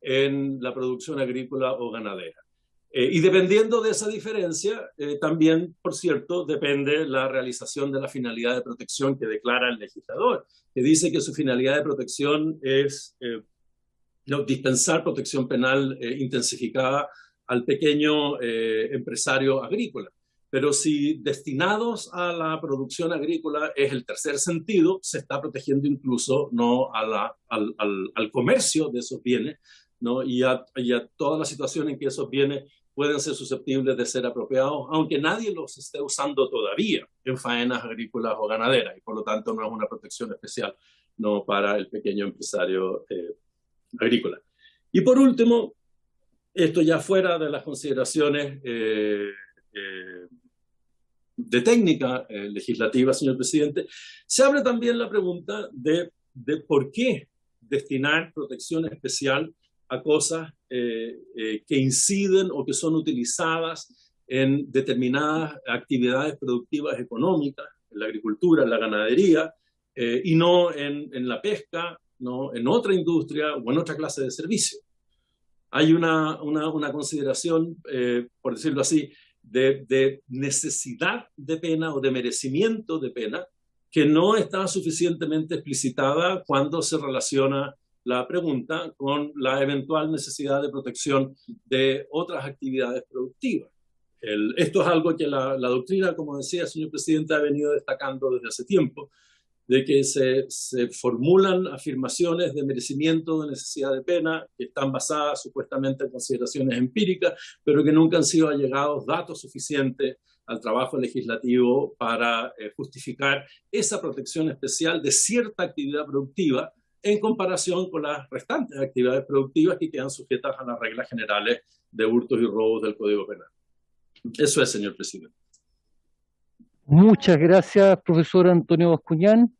en la producción agrícola o ganadera. Y dependiendo de esa diferencia, también, por cierto, depende la realización de la finalidad de protección que declara el legislador, que dice que su finalidad de protección es dispensar protección penal intensificada al pequeño empresario agrícola. Pero si destinados a la producción agrícola es el tercer sentido, se está protegiendo incluso no al comercio de esos bienes, ¿no? y a toda la situación en que esos bienes pueden ser susceptibles de ser apropiados, aunque nadie los esté usando todavía en faenas agrícolas o ganaderas, y por lo tanto no es una protección especial, no, para el pequeño empresario agrícola. Y por último, esto ya fuera de las consideraciones de técnica legislativa, señor presidente, se abre también la pregunta de por qué destinar protección especial a cosas que inciden o que son utilizadas en determinadas actividades productivas económicas, en la agricultura, en la ganadería, y no en la pesca, no en otra industria o en otra clase de servicio. Hay una consideración, por decirlo así, de necesidad de pena o de merecimiento de pena que no está suficientemente explicitada cuando se relaciona la pregunta con la eventual necesidad de protección de otras actividades productivas. Esto es algo que la doctrina, como decía el señor presidente, ha venido destacando desde hace tiempo, de que se formulan afirmaciones de merecimiento, de necesidad de pena, que están basadas supuestamente en consideraciones empíricas, pero que nunca han sido allegados datos suficientes al trabajo legislativo para justificar esa protección especial de cierta actividad productiva en comparación con las restantes actividades productivas que quedan sujetas a las reglas generales de hurtos y robos del Código Penal. Eso es, señor presidente. Muchas gracias, profesor Antonio Bascuñán,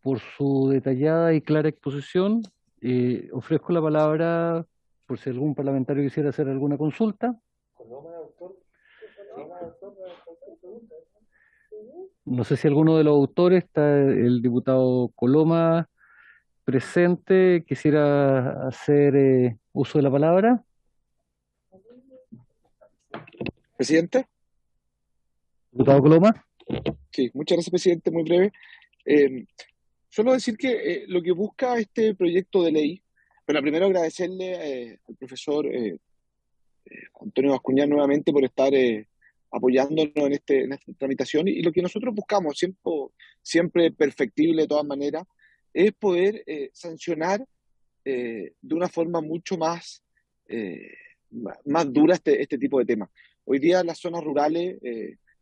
por su detallada y clara exposición. Ofrezco la palabra por si algún parlamentario quisiera hacer alguna consulta. No sé si alguno de los autores, está el diputado Coloma presente, quisiera hacer uso de la palabra. Presidente. Diputado Coloma. Sí, muchas gracias, presidente. Muy breve. Solo decir que lo que busca este proyecto de ley, bueno, primero agradecerle al profesor Antonio Bascuñán nuevamente por estar apoyándonos en esta tramitación, y lo que nosotros buscamos, siempre perfectible de todas maneras, es poder sancionar de una forma mucho más dura este tipo de temas. Hoy día en las zonas rurales,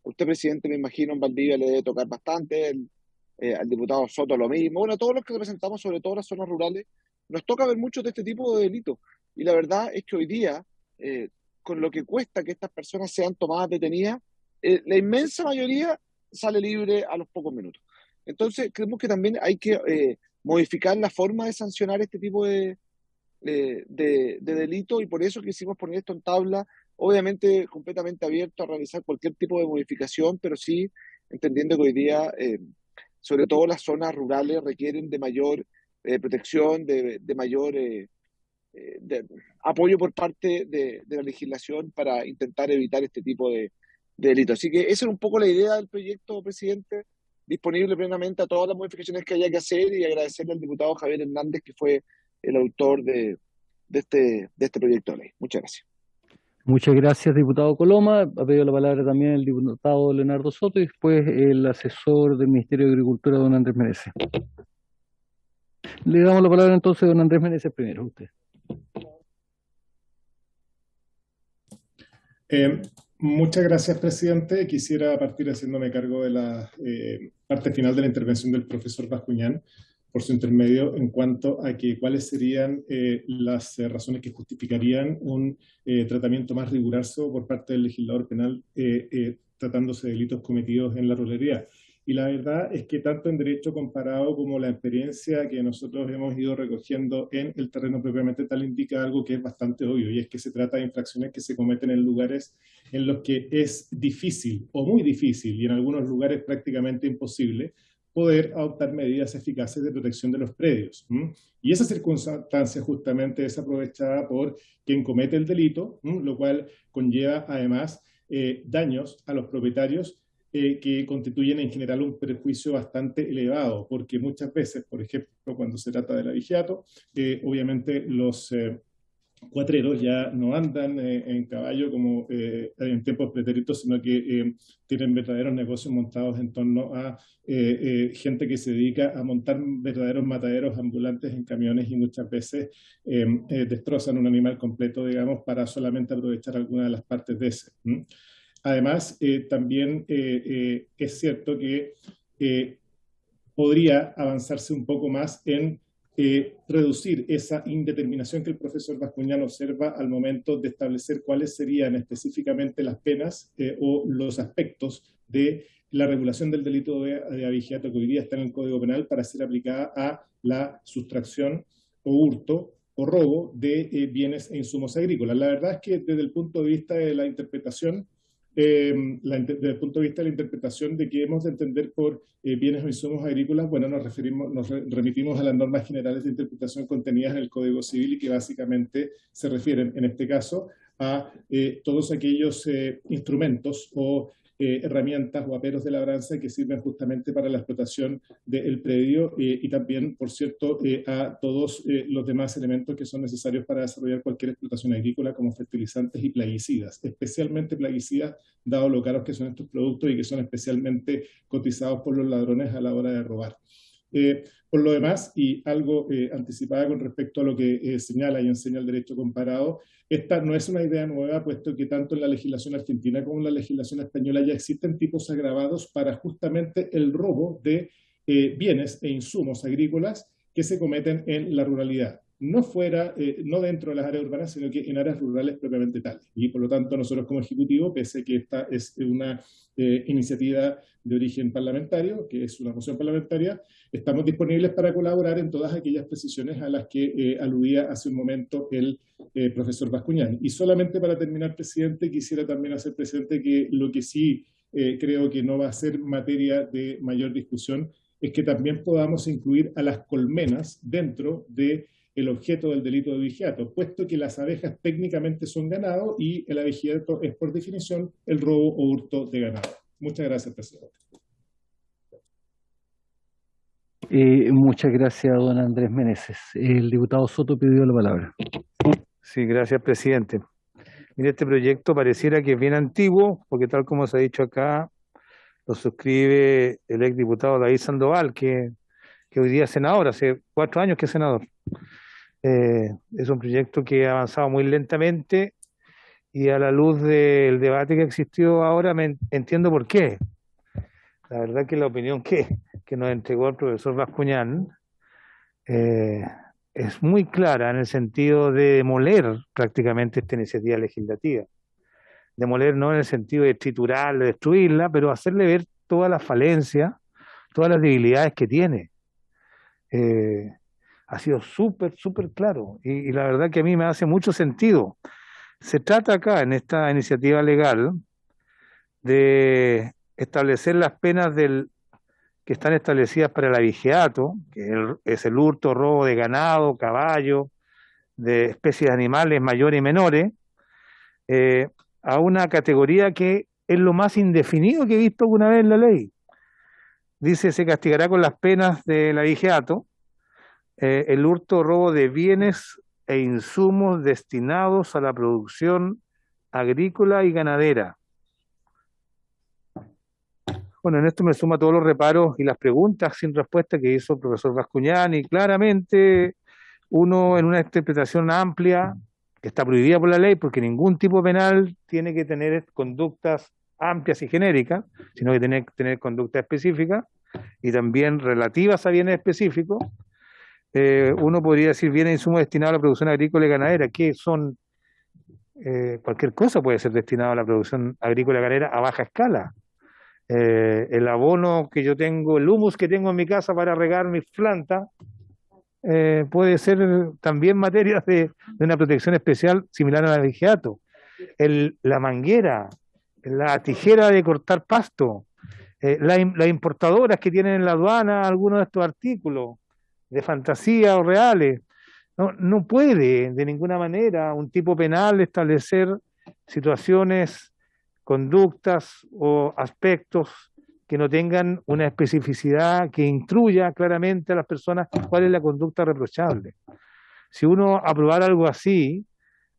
usted, presidente, me imagino en Valdivia le debe tocar bastante, al diputado Soto lo mismo, bueno, todos los que representamos, sobre todo las zonas rurales, nos toca ver muchos de este tipo de delitos. Y la verdad es que hoy día, con lo que cuesta que estas personas sean tomadas detenidas, la inmensa mayoría sale libre a los pocos minutos. Entonces, creemos que también hay que modificar la forma de sancionar este tipo de delitos, y por eso quisimos poner esto en tabla, obviamente completamente abierto a realizar cualquier tipo de modificación, pero sí entendiendo que hoy día, sobre todo las zonas rurales, requieren de mayor protección, de mayor de apoyo por parte de la legislación para intentar evitar este tipo de delitos. Así que esa es un poco la idea del proyecto, presidente, disponible plenamente a todas las modificaciones que haya que hacer, y agradecerle al diputado Javier Hernández, que fue el autor de este proyecto de ley. Muchas gracias. Muchas gracias, diputado Coloma. Ha pedido la palabra también el diputado Leonardo Soto y después el asesor del Ministerio de Agricultura, don Andrés Meneses. Le damos la palabra entonces a don Andrés Meneses primero, usted. Muchas gracias, presidente. Quisiera partir haciéndome cargo de la parte final de la intervención del profesor Bascuñán, por su intermedio, en cuanto a que cuáles serían las razones que justificarían un tratamiento más riguroso por parte del legislador penal tratándose de delitos cometidos en la ruralidad. Y la verdad es que tanto en derecho comparado como la experiencia que nosotros hemos ido recogiendo en el terreno propiamente tal indica algo que es bastante obvio, y es que se trata de infracciones que se cometen en lugares en los que es difícil o muy difícil, y en algunos lugares prácticamente imposible, poder adoptar medidas eficaces de protección de los predios. Y esa circunstancia justamente es aprovechada por quien comete el delito, lo cual conlleva además daños a los propietarios que constituyen en general un perjuicio bastante elevado, porque muchas veces, por ejemplo, cuando se trata del abigeato, obviamente los cuatreros ya no andan en caballo como en tiempos pretéritos, sino que tienen verdaderos negocios montados en torno a gente que se dedica a montar verdaderos mataderos ambulantes en camiones, y muchas veces destrozan un animal completo, digamos, para solamente aprovechar alguna de las partes de ese. Además, también es cierto que podría avanzarse un poco más en reducir esa indeterminación que el profesor Bascuñán observa al momento de establecer cuáles serían específicamente las penas o los aspectos de la regulación del delito de abigeato que hoy día está en el Código Penal para ser aplicada a la sustracción o hurto o robo de bienes e insumos agrícolas. La verdad es que desde el punto de vista de la interpretación, desde el punto de vista de la interpretación de qué hemos de entender por bienes o insumos agrícolas, bueno, nos remitimos a las normas generales de interpretación contenidas en el Código Civil, y que básicamente se refieren, en este caso, a todos aquellos instrumentos o herramientas o aperos de labranza que sirven justamente para la explotación del predio, y también, por cierto, a todos los demás elementos que son necesarios para desarrollar cualquier explotación agrícola, como fertilizantes y plaguicidas, especialmente plaguicidas, dado lo caros que son estos productos y que son especialmente cotizados por los ladrones a la hora de robar. Por lo demás, y algo anticipada con respecto a lo que señala y enseña el derecho comparado, esta no es una idea nueva, puesto que tanto en la legislación argentina como en la legislación española ya existen tipos agravados para justamente el robo de bienes e insumos agrícolas que se cometen en la ruralidad. No fuera, no dentro de las áreas urbanas, sino que en áreas rurales propiamente tales. Y por lo tanto, nosotros como Ejecutivo, pese a que esta es una iniciativa de origen parlamentario, que es una moción parlamentaria, estamos disponibles para colaborar en todas aquellas precisiones a las que aludía hace un momento el profesor Bascuñán. Y solamente para terminar, presidente, quisiera también hacer presente que lo que sí creo que no va a ser materia de mayor discusión es que también podamos incluir a las colmenas dentro de el objeto del delito de abigeato, puesto que las abejas técnicamente son ganado y el abigeato es por definición el robo o hurto de ganado. Muchas gracias, presidente. Muchas gracias, don Andrés Meneses. El diputado Soto pidió la palabra. Sí, gracias, presidente. Mire, este proyecto pareciera que es bien antiguo, porque tal como se ha dicho acá, lo suscribe el exdiputado David Sandoval, que hoy día es senador, hace 4 años que es senador. Es un proyecto que ha avanzado muy lentamente, y a la luz del debate que existió ahora entiendo por qué. La verdad que la opinión que nos entregó el profesor Bascuñán es muy clara en el sentido de demoler prácticamente esta iniciativa legislativa. Demoler no en el sentido de triturarla, de destruirla, pero hacerle ver todas las falencias, todas las debilidades que tiene. Ha sido súper claro, y la verdad que a mí me hace mucho sentido. Se trata acá, en esta iniciativa legal, de establecer las penas que están establecidas para el abigeato, que es el hurto, robo de ganado, caballo, de especies animales mayores y menores, a una categoría que es lo más indefinido que he visto alguna vez en la ley. Dice, se castigará con las penas del abigeato el hurto o robo de bienes e insumos destinados a la producción agrícola y ganadera. Bueno, en esto me suma todos los reparos y las preguntas sin respuesta que hizo el profesor Bascuñán, y claramente uno, en una interpretación amplia, que está prohibida por la ley, porque ningún tipo penal tiene que tener conductas amplias y genéricas, sino que tiene que tener conductas específicas y también relativas a bienes específicos. Uno podría decir bienes e insumos destinados a la producción agrícola y ganadera, que son cualquier cosa puede ser destinado a la producción agrícola y ganadera a baja escala. el abono que yo tengo, el humus que tengo en mi casa para regar mis plantas, puede ser también materia de una protección especial similar al abigeato. La manguera, la tijera de cortar pasto, las importadoras que tienen en la aduana algunos de estos artículos de fantasía o reales. No puede de ninguna manera un tipo penal establecer situaciones, conductas o aspectos que no tengan una especificidad que instruya claramente a las personas cuál es la conducta reprochable. Si uno aprobara algo así,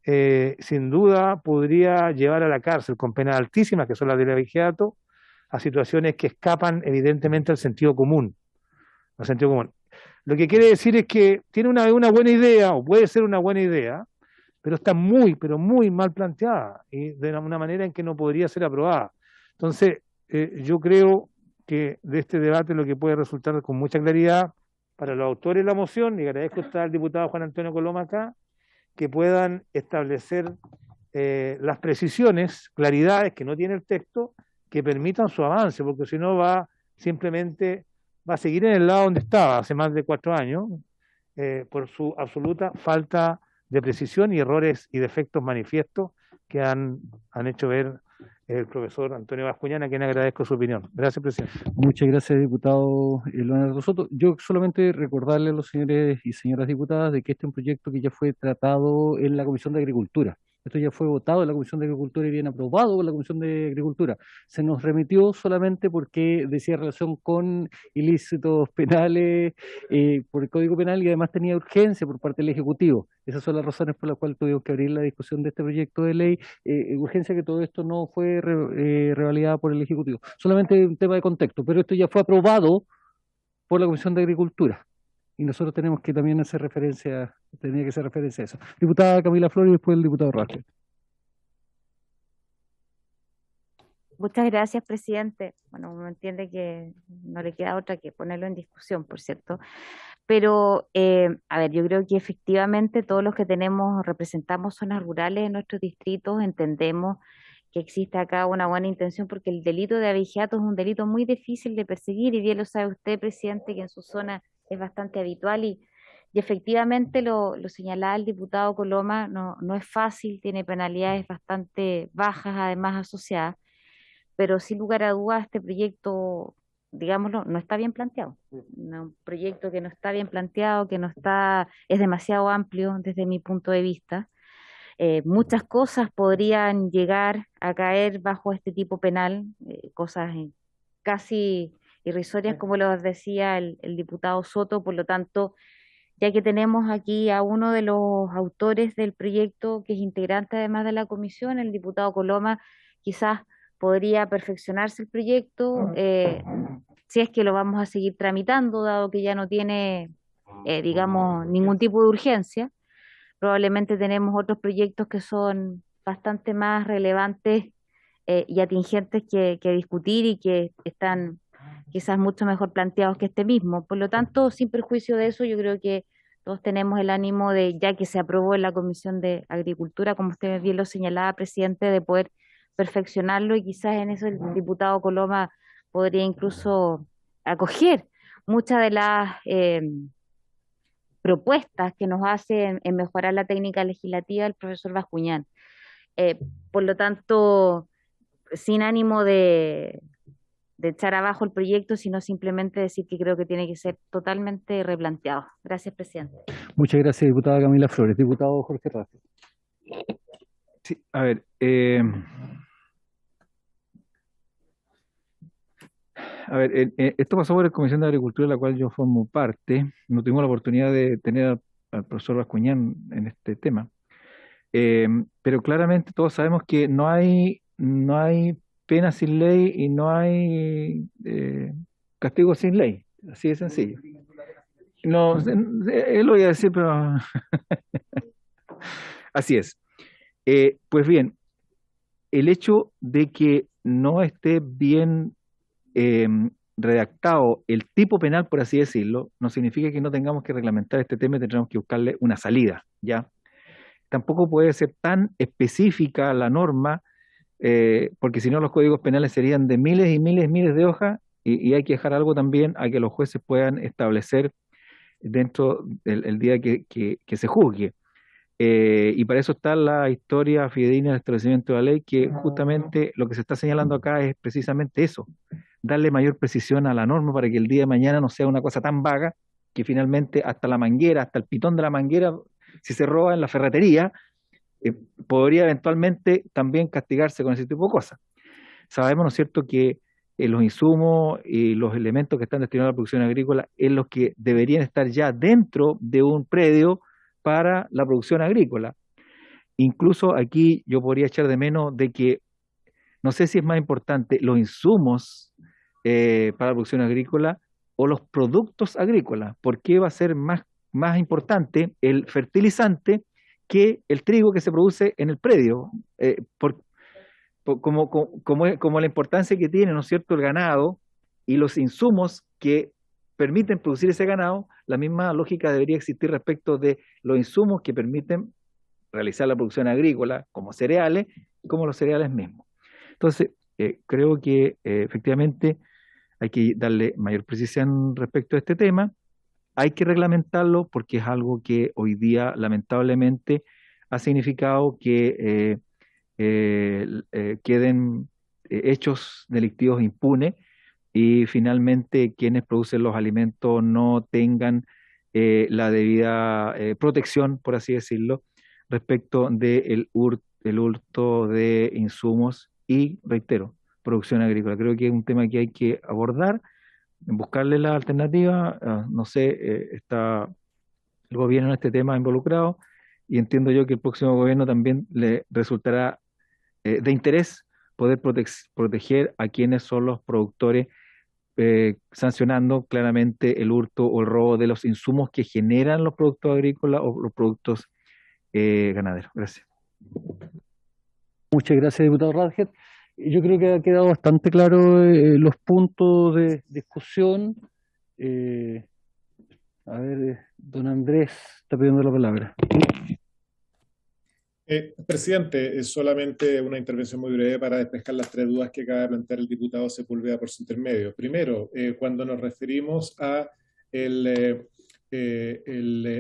sin duda podría llevar a la cárcel con penas altísimas, que son las del abigeato, a situaciones que escapan evidentemente al sentido común. Al sentido común. Lo que quiere decir es que tiene una buena idea, o puede ser una buena idea, pero está pero muy mal planteada y de una manera en que no podría ser aprobada. Entonces, yo creo que de este debate lo que puede resultar con mucha claridad para los autores de la moción, y agradezco estar al diputado Juan Antonio Coloma acá, que puedan establecer las precisiones, claridades que no tiene el texto, que permitan su avance, porque si no va a seguir en el lado donde estaba hace más de 4 años, por su absoluta falta de precisión y errores y defectos manifiestos que han hecho ver el profesor Antonio Bascuñán, a quien agradezco su opinión. Gracias, presidente. Muchas gracias, diputado Leonardo Soto. Yo solamente recordarle a los señores y señoras diputadas de que este es un proyecto que ya fue tratado en la Comisión de Agricultura. Esto ya fue votado en la Comisión de Agricultura y bien aprobado por la Comisión de Agricultura. Se nos remitió solamente porque decía relación con ilícitos penales por el Código Penal y además tenía urgencia por parte del Ejecutivo. Esas son las razones por las cuales tuvimos que abrir la discusión de este proyecto de ley. Urgencia que todo esto no fue revalidado por el Ejecutivo. Solamente un tema de contexto, pero esto ya fue aprobado por la Comisión de Agricultura. Y nosotros tenemos que también tenía que hacer referencia a eso. Diputada Camila Flores y después el diputado Rasque. Muchas gracias, presidente. Bueno, uno entiende que no le queda otra que ponerlo en discusión, por cierto. Pero, a ver, yo creo que efectivamente todos los que representamos zonas rurales en nuestros distritos, entendemos que existe acá una buena intención porque el delito de abigeato es un delito muy difícil de perseguir y bien lo sabe usted, presidente, que en su zona es bastante habitual y efectivamente lo señalaba el diputado Coloma, no es fácil, tiene penalidades bastante bajas además asociadas, pero sin lugar a dudas este proyecto, digámoslo, no está bien planteado. Un proyecto que no está bien planteado, es demasiado amplio desde mi punto de vista. Muchas cosas podrían llegar a caer bajo este tipo penal, cosas casi irrisorias, como lo decía el diputado Soto. Por lo tanto, ya que tenemos aquí a uno de los autores del proyecto, que es integrante además de la comisión, el diputado Coloma, quizás podría perfeccionarse el proyecto, si es que lo vamos a seguir tramitando, dado que ya no tiene, digamos, ningún tipo de urgencia. Probablemente tenemos otros proyectos que son bastante más relevantes y atingentes que discutir y que están quizás mucho mejor planteados que este mismo. Por lo tanto, sin perjuicio de eso, yo creo que todos tenemos el ánimo de, ya que se aprobó en la Comisión de Agricultura, como usted bien lo señalaba, presidente, de poder perfeccionarlo y quizás en eso el diputado Coloma podría incluso acoger muchas de las propuestas que nos hace en mejorar la técnica legislativa el profesor Bascuñán. Por lo tanto, sin ánimo de echar abajo el proyecto, sino simplemente decir que creo que tiene que ser totalmente replanteado. Gracias, presidente. Muchas gracias, diputada Camila Flores. Diputado Jorge Rasque. Sí, a ver, esto pasó por la Comisión de Agricultura, de la cual yo formo parte. No tuvimos la oportunidad de tener al profesor Bascuñán en este tema. Pero claramente todos sabemos que no hay pena sin ley y no hay castigo sin ley. Así de sencillo. No, él lo voy a decir, pero así es. Pues bien, el hecho de que no esté bien redactado el tipo penal, por así decirlo, no significa que no tengamos que reglamentar este tema y tendremos que buscarle una salida, ¿ya? Tampoco puede ser tan específica la norma porque si no los códigos penales serían de miles y miles y miles de hojas, y hay que dejar algo también a que los jueces puedan establecer dentro del el día que se juzgue. Y para eso está la historia fidedigna del establecimiento de la ley, que justamente lo que se está señalando acá es precisamente eso, darle mayor precisión a la norma para que el día de mañana no sea una cosa tan vaga que finalmente hasta la manguera, hasta el pitón de la manguera, si se roba en la ferretería, podría eventualmente también castigarse con ese tipo de cosas. Sabemos, ¿no es cierto?, que los insumos y los elementos que están destinados a la producción agrícola es los que deberían estar ya dentro de un predio para la producción agrícola. Incluso aquí yo podría echar de menos de que, no sé si es más importante los insumos para la producción agrícola o los productos agrícolas. ¿Por qué va a ser más importante el fertilizante que el trigo que se produce en el predio? Como la importancia que tiene, ¿no es cierto?, el ganado y los insumos que permiten producir ese ganado, la misma lógica debería existir respecto de los insumos que permiten realizar la producción agrícola, como cereales, como los cereales mismos. Entonces, creo que efectivamente hay que darle mayor precisión respecto a este tema. Hay que reglamentarlo porque es algo que hoy día, lamentablemente, ha significado que queden hechos delictivos impunes y finalmente quienes producen los alimentos no tengan la debida protección, por así decirlo, respecto del hurto de insumos y, reitero, producción agrícola. Creo que es un tema que hay que abordar, buscarle la alternativa. No sé, está el gobierno en este tema involucrado y entiendo yo que el próximo gobierno también le resultará de interés poder proteger a quienes son los productores, sancionando claramente el hurto o el robo de los insumos que generan los productos agrícolas o los productos ganaderos. Gracias. Muchas gracias, diputado Radget. Yo creo que ha quedado bastante claro los puntos de discusión. A ver, don Andrés está pidiendo la palabra. Presidente, solamente una intervención muy breve para despejar las tres dudas que acaba de plantear el diputado Sepúlveda por su intermedio. Primero, cuando nos referimos a el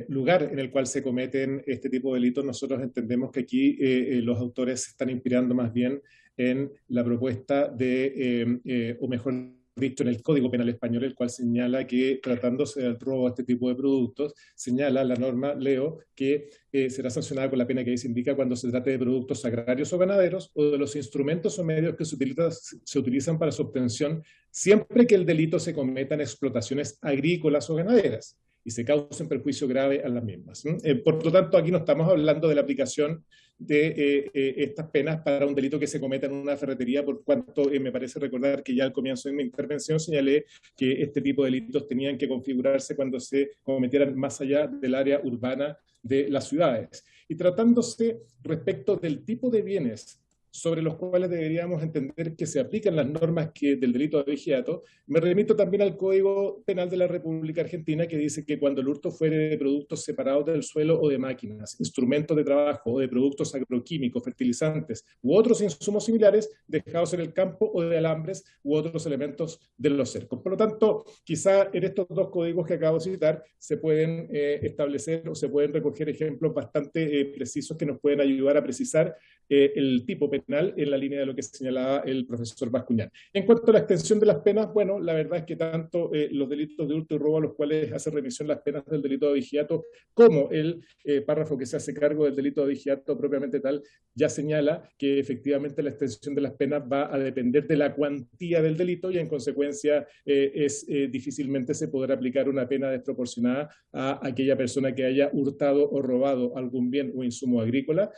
lugar en el cual se cometen este tipo de delitos, nosotros entendemos que aquí los autores se están inspirando más bien en la propuesta de, o mejor dicho, en el Código Penal Español, el cual señala que, tratándose del robo a este tipo de productos, señala la norma, leo, que será sancionada con la pena que ahí se indica cuando se trate de productos agrarios o ganaderos o de los instrumentos o medios que se utilizan para su obtención, siempre que el delito se cometa en explotaciones agrícolas o ganaderas y se causen perjuicio grave a las mismas. Por lo tanto, aquí no estamos hablando de la aplicación de estas penas para un delito que se cometa en una ferretería, por cuanto me parece recordar que ya al comienzo de mi intervención señalé que este tipo de delitos tenían que configurarse cuando se cometieran más allá del área urbana de las ciudades. Y tratándose respecto del tipo de bienes sobre los cuales deberíamos entender que se aplican las normas del delito de abigeato, me remito también al Código Penal de la República Argentina, que dice que cuando el hurto fuere de productos separados del suelo o de máquinas, instrumentos de trabajo o de productos agroquímicos, fertilizantes u otros insumos similares dejados en el campo o de alambres u otros elementos de los cercos. Por lo tanto, quizá en estos dos códigos que acabo de citar se pueden establecer o se pueden recoger ejemplos bastante precisos que nos pueden ayudar a precisar el tipo penal en la línea de lo que señalaba el profesor Bascuñán. En cuanto a la extensión de las penas, bueno, la verdad es que tanto los delitos de hurto y robo a los cuales hace remisión las penas del delito de abigeato, como el párrafo que se hace cargo del delito de abigeato propiamente tal, ya señala que efectivamente la extensión de las penas va a depender de la cuantía del delito y en consecuencia difícilmente se podrá aplicar una pena desproporcionada a aquella persona que haya hurtado o robado algún bien o insumo agrícola,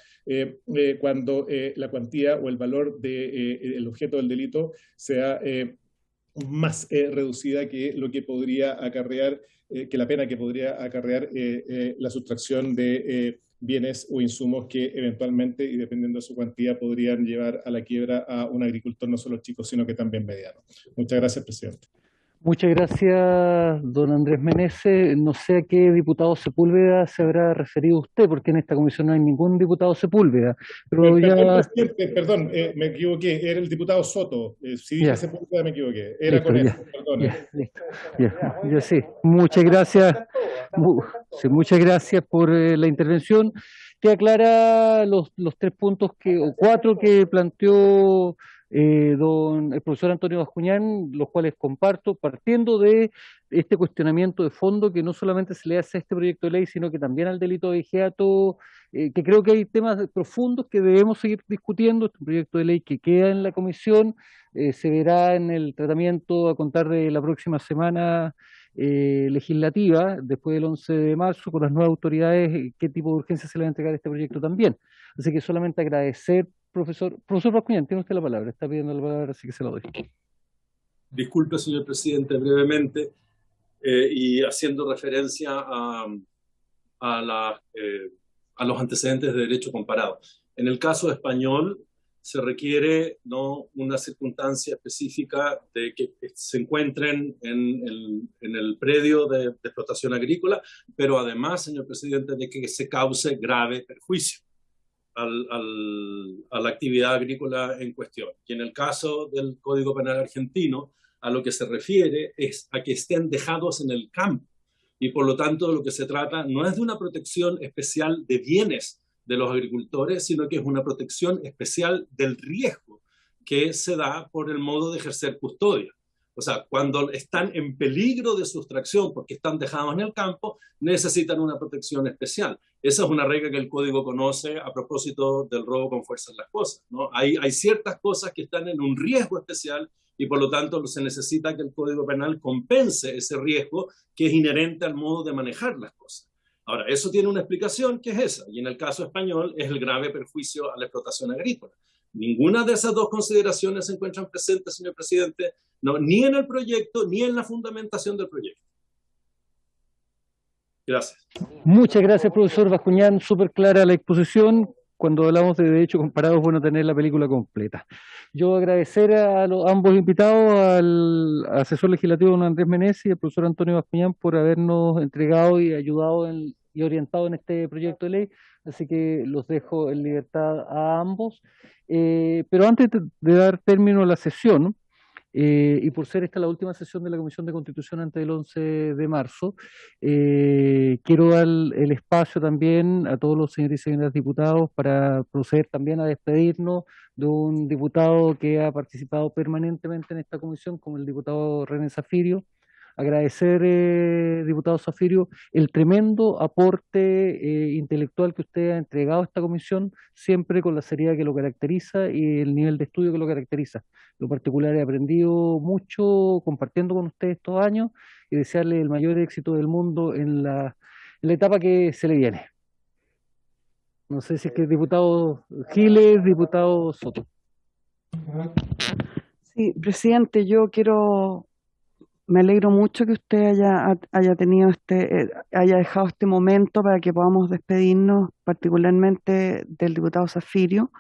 cuando la cuantía o el valor del objeto del delito sea más reducida que lo que podría acarrear, que la pena que podría acarrear la sustracción de bienes o insumos que eventualmente, y dependiendo de su cuantía, podrían llevar a la quiebra a un agricultor no solo chico, sino que también mediano. Muchas gracias, presidente. Muchas gracias, don Andrés Meneses. No sé a qué diputado Sepúlveda se habrá referido usted, porque en esta comisión no hay ningún diputado Sepúlveda. Pero Perdón, ya, presidente, perdón, me equivoqué, era el diputado Soto. Si dije ya, Sepúlveda me equivoqué, era listo, con él, ya, perdone. listo, ya sí. Muchas gracias, sí, muchas gracias por la intervención que aclara los tres puntos o cuatro que planteó el profesor Antonio Bascuñán, los cuales comparto, partiendo de este cuestionamiento de fondo que no solamente se le hace a este proyecto de ley, sino que también al delito de hiato, que creo que hay temas profundos que debemos seguir discutiendo. Este proyecto de ley que queda en la comisión se verá en el tratamiento a contar de la próxima semana legislativa, después del 11 de marzo, con las nuevas autoridades, qué tipo de urgencia se le va a entregar a este proyecto también. Así que solamente agradecer, profesor Bascuñán, tiene usted la palabra, está pidiendo la palabra, así que se la doy. Disculpe, señor presidente, brevemente, y haciendo referencia a los antecedentes de derecho comparado. En el caso español, se requiere no una circunstancia específica de que se encuentren en el predio de explotación agrícola, pero además, señor presidente, de que se cause grave perjuicio a la actividad agrícola en cuestión. Y en el caso del Código Penal argentino, a lo que se refiere es a que estén dejados en el campo. Y por lo tanto, lo que se trata no es de una protección especial de bienes de los agricultores, sino que es una protección especial del riesgo que se da por el modo de ejercer custodia. O sea, cuando están en peligro de sustracción porque están dejados en el campo, necesitan una protección especial. Esa es una regla que el Código conoce a propósito del robo con fuerza en las cosas, ¿no? Hay ciertas cosas que están en un riesgo especial y por lo tanto se necesita que el Código Penal compense ese riesgo que es inherente al modo de manejar las cosas. Ahora, eso tiene una explicación que es esa, y en el caso español es el grave perjuicio a la explotación agrícola. Ninguna de esas dos consideraciones se encuentran presentes, señor presidente, no, ni en el proyecto ni en la fundamentación del proyecto. Gracias. Muchas gracias, profesor Bascuñán, súper clara la exposición. Cuando hablamos de derecho comparado es bueno tener la película completa. Yo agradecer a ambos invitados, al asesor legislativo don Andrés Meneses y al profesor Antonio Bascuñán por habernos entregado y ayudado y orientado en este proyecto de ley. Así que los dejo en libertad a ambos. Pero antes de dar término a la sesión, y por ser esta la última sesión de la Comisión de Constitución antes del 11 de marzo, quiero dar el espacio también a todos los señores y señoras diputados para proceder también a despedirnos de un diputado que ha participado permanentemente en esta comisión, como el diputado René Zafirio. Agradecer, diputado Zafirio, el tremendo aporte intelectual que usted ha entregado a esta comisión, siempre con la seriedad que lo caracteriza y el nivel de estudio que lo caracteriza. Lo particular, he aprendido mucho compartiendo con usted estos años y desearle el mayor éxito del mundo en la etapa que se le viene. No sé si es que el diputado Giles, diputado Soto. Sí, presidente, me alegro mucho que usted haya tenido haya dejado este momento para que podamos despedirnos, particularmente del diputado Zafirio.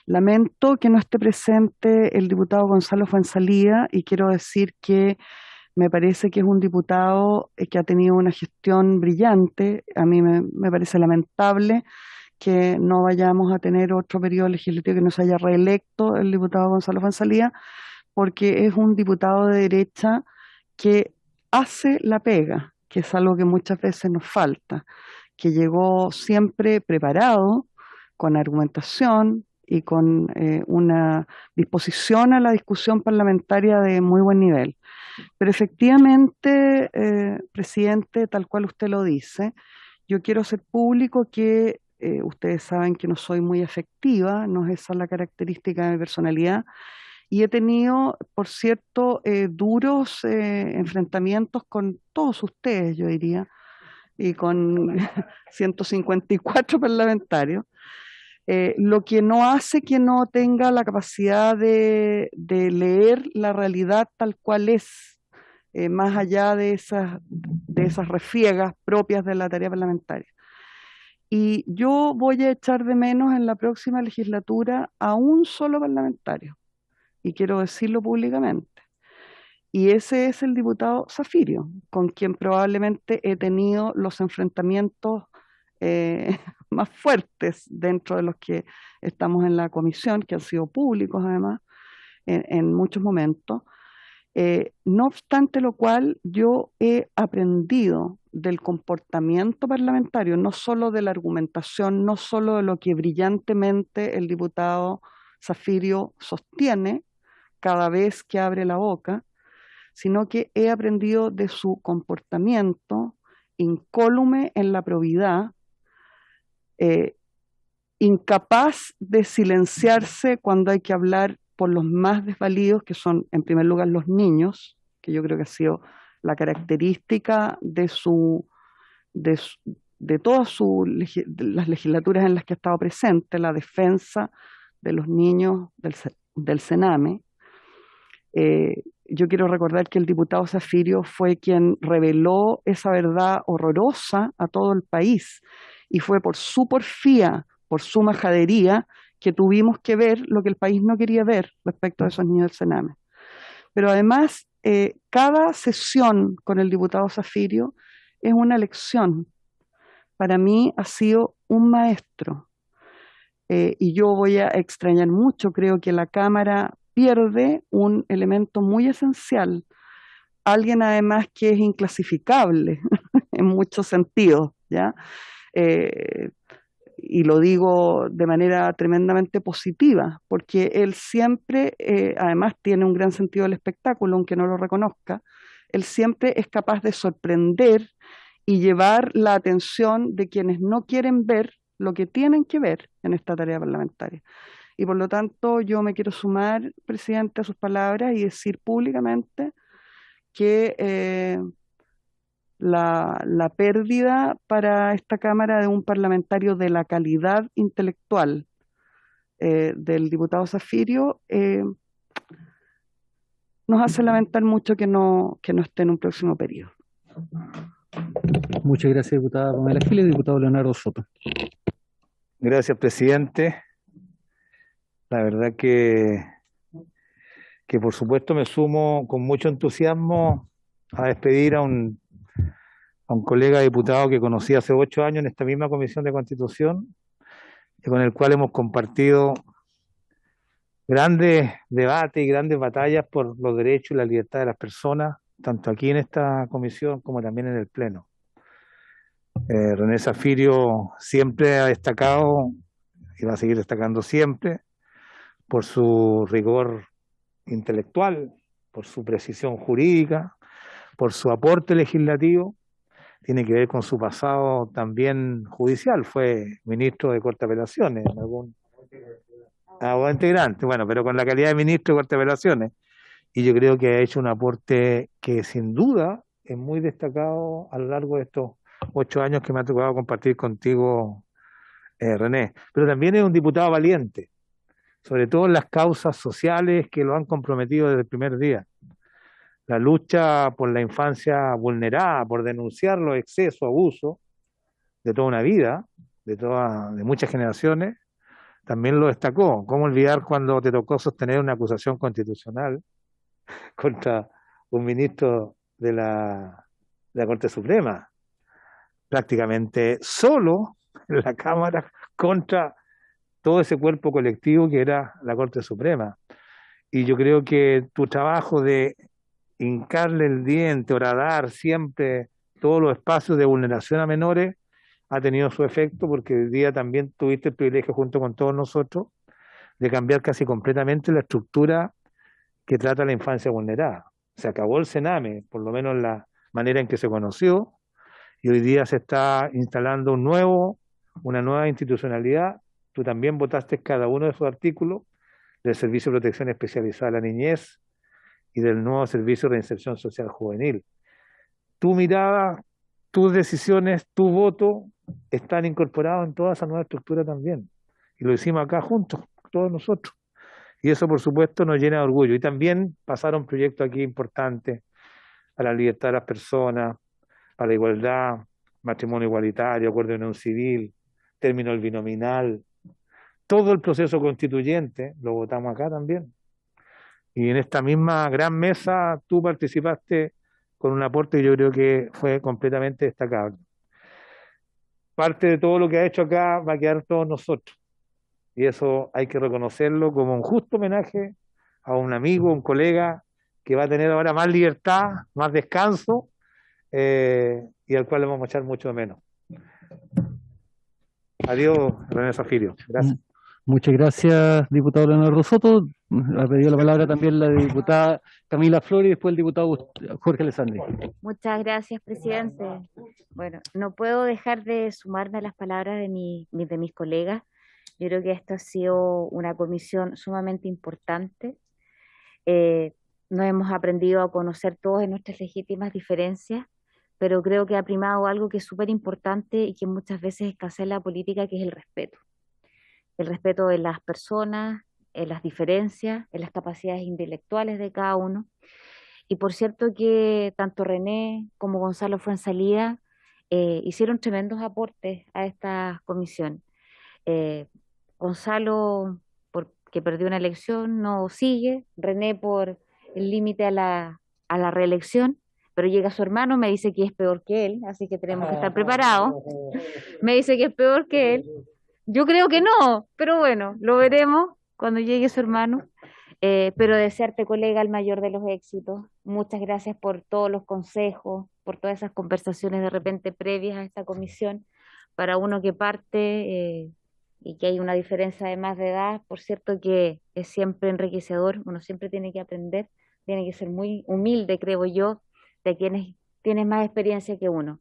Lamento que no esté presente el diputado Gonzalo Fuenzalía y quiero decir que me parece que es un diputado que ha tenido una gestión brillante. A mí me parece lamentable que no vayamos a tener otro periodo legislativo que no se haya reelecto el diputado Gonzalo Fuenzalía, porque es un diputado de derecha que hace la pega, que es algo que muchas veces nos falta, que llegó siempre preparado, con argumentación y con una disposición a la discusión parlamentaria de muy buen nivel. Pero efectivamente, presidente, tal cual usted lo dice, yo quiero hacer público que ustedes saben que no soy muy afectiva, no es esa la característica de mi personalidad, y he tenido, por cierto, duros enfrentamientos con todos ustedes, yo diría, y con 154 parlamentarios, lo que no hace que no tenga la capacidad de leer la realidad tal cual es, más allá de esas refriegas propias de la tarea parlamentaria. Y yo voy a echar de menos en la próxima legislatura a un solo parlamentario, y quiero decirlo públicamente. Y ese es el diputado Zafirio, con quien probablemente he tenido los enfrentamientos más fuertes dentro de los que estamos en la comisión, que han sido públicos además en muchos momentos. No obstante lo cual, yo he aprendido del comportamiento parlamentario, no solo de la argumentación, no solo de lo que brillantemente el diputado Zafirio sostiene cada vez que abre la boca, sino que he aprendido de su comportamiento incólume en la probidad, incapaz de silenciarse cuando hay que hablar por los más desvalidos, que son en primer lugar los niños, que yo creo que ha sido la característica de todas las legislaturas en las que ha estado presente, la defensa de los niños del Sename. Yo quiero recordar que el diputado Zafirio fue quien reveló esa verdad horrorosa a todo el país, y fue por su porfía, por su majadería, que tuvimos que ver lo que el país no quería ver respecto a esos niños del Sename. Pero además, cada sesión con el diputado Zafirio es una lección. Para mí ha sido un maestro. Y yo voy a extrañar mucho, creo que la Cámara pierde un elemento muy esencial, alguien además que es inclasificable en muchos sentidos, ¿ya? Y lo digo de manera tremendamente positiva, porque él siempre, además tiene un gran sentido del espectáculo, aunque no lo reconozca, él siempre es capaz de sorprender y llevar la atención de quienes no quieren ver lo que tienen que ver en esta tarea parlamentaria. Y por lo tanto yo me quiero sumar, presidente, a sus palabras y decir públicamente que la pérdida para esta Cámara de un parlamentario de la calidad intelectual del diputado Zafirio nos hace lamentar mucho que no esté en un próximo periodo. Muchas gracias, diputada Pamela Giles. Diputado Leonardo Soto. Gracias, presidente. La verdad que por supuesto me sumo con mucho entusiasmo a despedir a un colega diputado que conocí hace 8 años en esta misma Comisión de Constitución, y con el cual hemos compartido grandes debates y grandes batallas por los derechos y la libertad de las personas, tanto aquí en esta comisión como también en el Pleno. René Zafirio siempre ha destacado y va a seguir destacando siempre por su rigor intelectual, por su precisión jurídica, por su aporte legislativo. Tiene que ver con su pasado también judicial, fue ministro de Corte de Apelaciones, integrante, bueno, pero con la calidad de ministro de Corte de Apelaciones. Y yo creo que ha hecho un aporte que sin duda es muy destacado a lo largo de estos 8 años que me ha tocado compartir contigo, René. Pero también es un diputado valiente, sobre todo en las causas sociales que lo han comprometido desde el primer día. La lucha por la infancia vulnerada, por denunciar los excesos, abusos de toda una vida, de muchas generaciones, también lo destacó. ¿Cómo olvidar cuando te tocó sostener una acusación constitucional contra un ministro de la Corte Suprema? Prácticamente solo en la Cámara contra todo ese cuerpo colectivo que era la Corte Suprema. Y yo creo que tu trabajo de hincarle el diente, horadar siempre todos los espacios de vulneración a menores ha tenido su efecto, porque hoy día también tuviste el privilegio junto con todos nosotros de cambiar casi completamente la estructura que trata la infancia vulnerada. Se acabó el Sename, por lo menos la manera en que se conoció, y hoy día se está instalando una nueva institucionalidad. Tú también votaste cada uno de esos artículos del Servicio de Protección Especializada de la Niñez y del nuevo Servicio de Reinserción Social Juvenil. Tu mirada, tus decisiones, tu voto están incorporados en toda esa nueva estructura también. Y lo hicimos acá juntos, todos nosotros. Y eso, por supuesto, nos llena de orgullo. Y también pasaron proyectos aquí importantes para la libertad de las personas, para la igualdad, matrimonio igualitario, acuerdo de unión civil, término del binominal. Todo el proceso constituyente lo votamos acá también. Y en esta misma gran mesa tú participaste con un aporte que yo creo que fue completamente destacable. Parte de todo lo que ha hecho acá va a quedar todos nosotros. Y eso hay que reconocerlo como un justo homenaje a un amigo, un colega que va a tener ahora más libertad, más descanso, y al cual le vamos a echar mucho de menos. Adiós, René Zafirio. Gracias. Muchas gracias, diputado Leonardo Soto. Ha pedido la palabra también la diputada Camila Flores y después el diputado Jorge Alessandri. Muchas gracias, presidente. Bueno, no puedo dejar de sumarme a las palabras de mis colegas. Yo creo que esto ha sido una comisión sumamente importante. Nos hemos aprendido a conocer todos en nuestras legítimas diferencias, pero creo que ha primado algo que es súper importante y que muchas veces escasea en la política, que es el respeto. El respeto de las personas, en las diferencias, en las capacidades intelectuales de cada uno. Y por cierto que tanto René como Gonzalo Fuenzalía hicieron tremendos aportes a esta comisión. Gonzalo, porque perdió una elección, no sigue. René por el límite a la reelección, pero llega su hermano, me dice que es peor que él, así que tenemos que estar preparados. Me dice que es peor que él. Yo creo que no, pero bueno, lo veremos cuando llegue su hermano. Pero desearte, colega, el mayor de los éxitos. Muchas gracias por todos los consejos, por todas esas conversaciones de repente previas a esta comisión. Para uno que parte y que hay una diferencia de más de edad, por cierto que es siempre enriquecedor, uno siempre tiene que aprender, tiene que ser muy humilde, creo yo, de quienes tienen más experiencia que uno.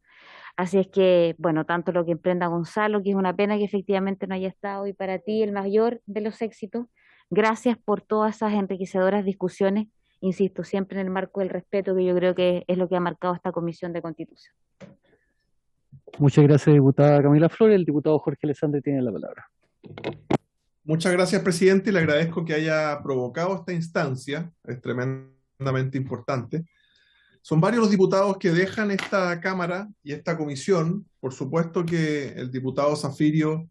Así es que, bueno, tanto lo que emprenda Gonzalo, que es una pena que efectivamente no haya estado, y para ti el mayor de los éxitos. Gracias por todas esas enriquecedoras discusiones, insisto, siempre en el marco del respeto, que yo creo que es lo que ha marcado esta Comisión de Constitución. Muchas gracias, diputada Camila Flores. El diputado Jorge Alessandri tiene la palabra. Muchas gracias, presidente, y le agradezco que haya provocado esta instancia, es tremendamente importante. Son varios los diputados que dejan esta Cámara y esta comisión. Por supuesto que el diputado Zafirio,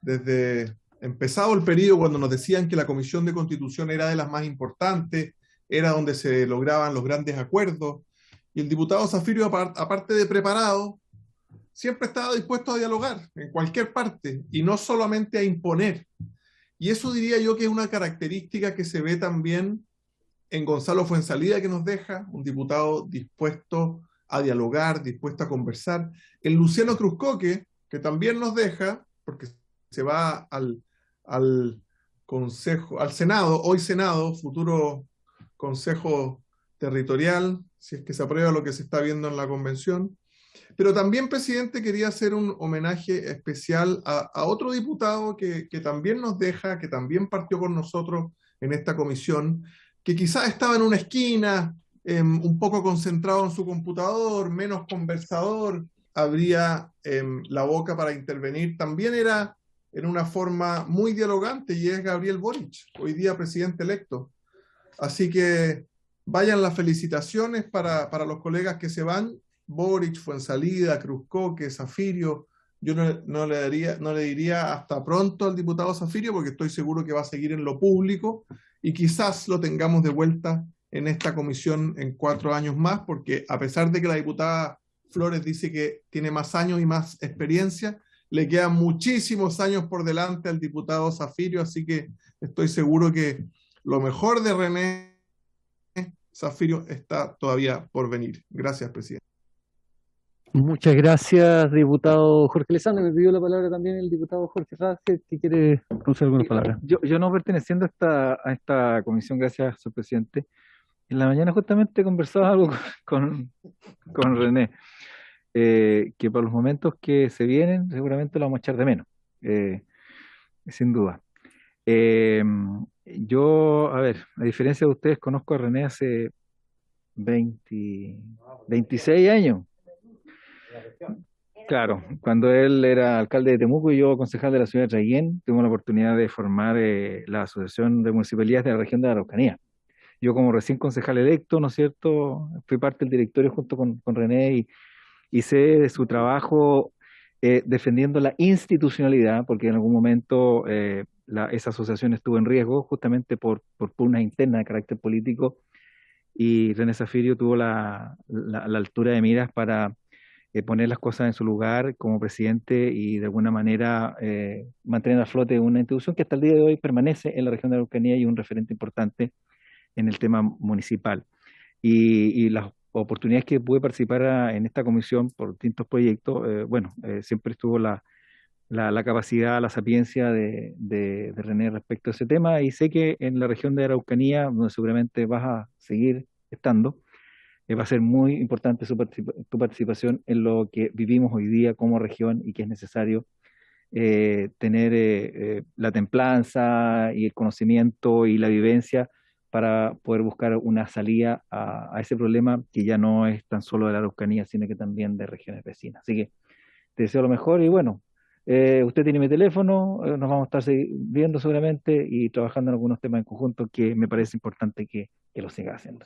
desde empezado el periodo, cuando nos decían que la Comisión de Constitución era de las más importantes, era donde se lograban los grandes acuerdos, y el diputado Zafirio, aparte de preparado, siempre estaba dispuesto a dialogar en cualquier parte, y no solamente a imponer. Y eso diría yo que es una característica que se ve también en Gonzalo Fuenzalía, que nos deja, un diputado dispuesto a dialogar, dispuesto a conversar. En Luciano Cruzcoque, que también nos deja, porque se va al Consejo, al Senado, hoy Senado, futuro Consejo Territorial, si es que se aprueba lo que se está viendo en la convención. Pero también, presidente, quería hacer un homenaje especial a otro diputado que también nos deja, que también partió con nosotros en esta comisión, que quizás estaba en una esquina, un poco concentrado en su computador, menos conversador, abría la boca para intervenir. También era en una forma muy dialogante, y es Gabriel Boric, hoy día presidente electo. Así que vayan las felicitaciones para los colegas que se van. Boric, Fuenzalida, Cruzcoque, Zafirio. Yo no le diría hasta pronto al diputado Zafirio, porque estoy seguro que va a seguir en lo público, y quizás lo tengamos de vuelta en esta comisión en 4 años más, porque a pesar de que la diputada Flores dice que tiene más años y más experiencia, le quedan muchísimos años por delante al diputado Zafirio, así que estoy seguro que lo mejor de René Zafirio está todavía por venir. Gracias, presidente. Muchas gracias, diputado Jorge Alessandri. Me pidió la palabra también el diputado Jorge Vázquez, que quiere pronunciar algunas palabras. Yo no perteneciendo a esta comisión, gracias, señor presidente. En la mañana justamente conversaba algo con René, que por los momentos que se vienen seguramente lo vamos a echar de menos, sin duda. Yo, a ver, a diferencia de ustedes, conozco a René hace 26 años. Claro, cuando él era alcalde de Temuco y yo concejal de la ciudad de Traiguén, tuvimos la oportunidad de formar la Asociación de Municipalidades de la región de la Araucanía. Yo como recién concejal electo, ¿no es cierto?, fui parte del directorio junto con René y sé de su trabajo defendiendo la institucionalidad, porque en algún momento esa asociación estuvo en riesgo justamente por pugnas internas de carácter político, y René Zaffirio tuvo la altura de miras para poner las cosas en su lugar como presidente y de alguna manera mantener a flote una institución que hasta el día de hoy permanece en la región de la Araucanía y un referente importante en el tema municipal. Y las oportunidades que pude participar en esta comisión por distintos proyectos, siempre estuvo la capacidad, la sapiencia de René respecto a ese tema, y sé que en la región de Araucanía, donde seguramente vas a seguir estando, va a ser muy importante tu participación en lo que vivimos hoy día como región y que es necesario tener la templanza y el conocimiento y la vivencia para poder buscar una salida a ese problema que ya no es tan solo de la Araucanía, sino que también de regiones vecinas. Así que te deseo lo mejor y bueno, usted tiene mi teléfono, nos vamos a estar viendo seguramente y trabajando en algunos temas en conjunto que me parece importante que lo siga haciendo.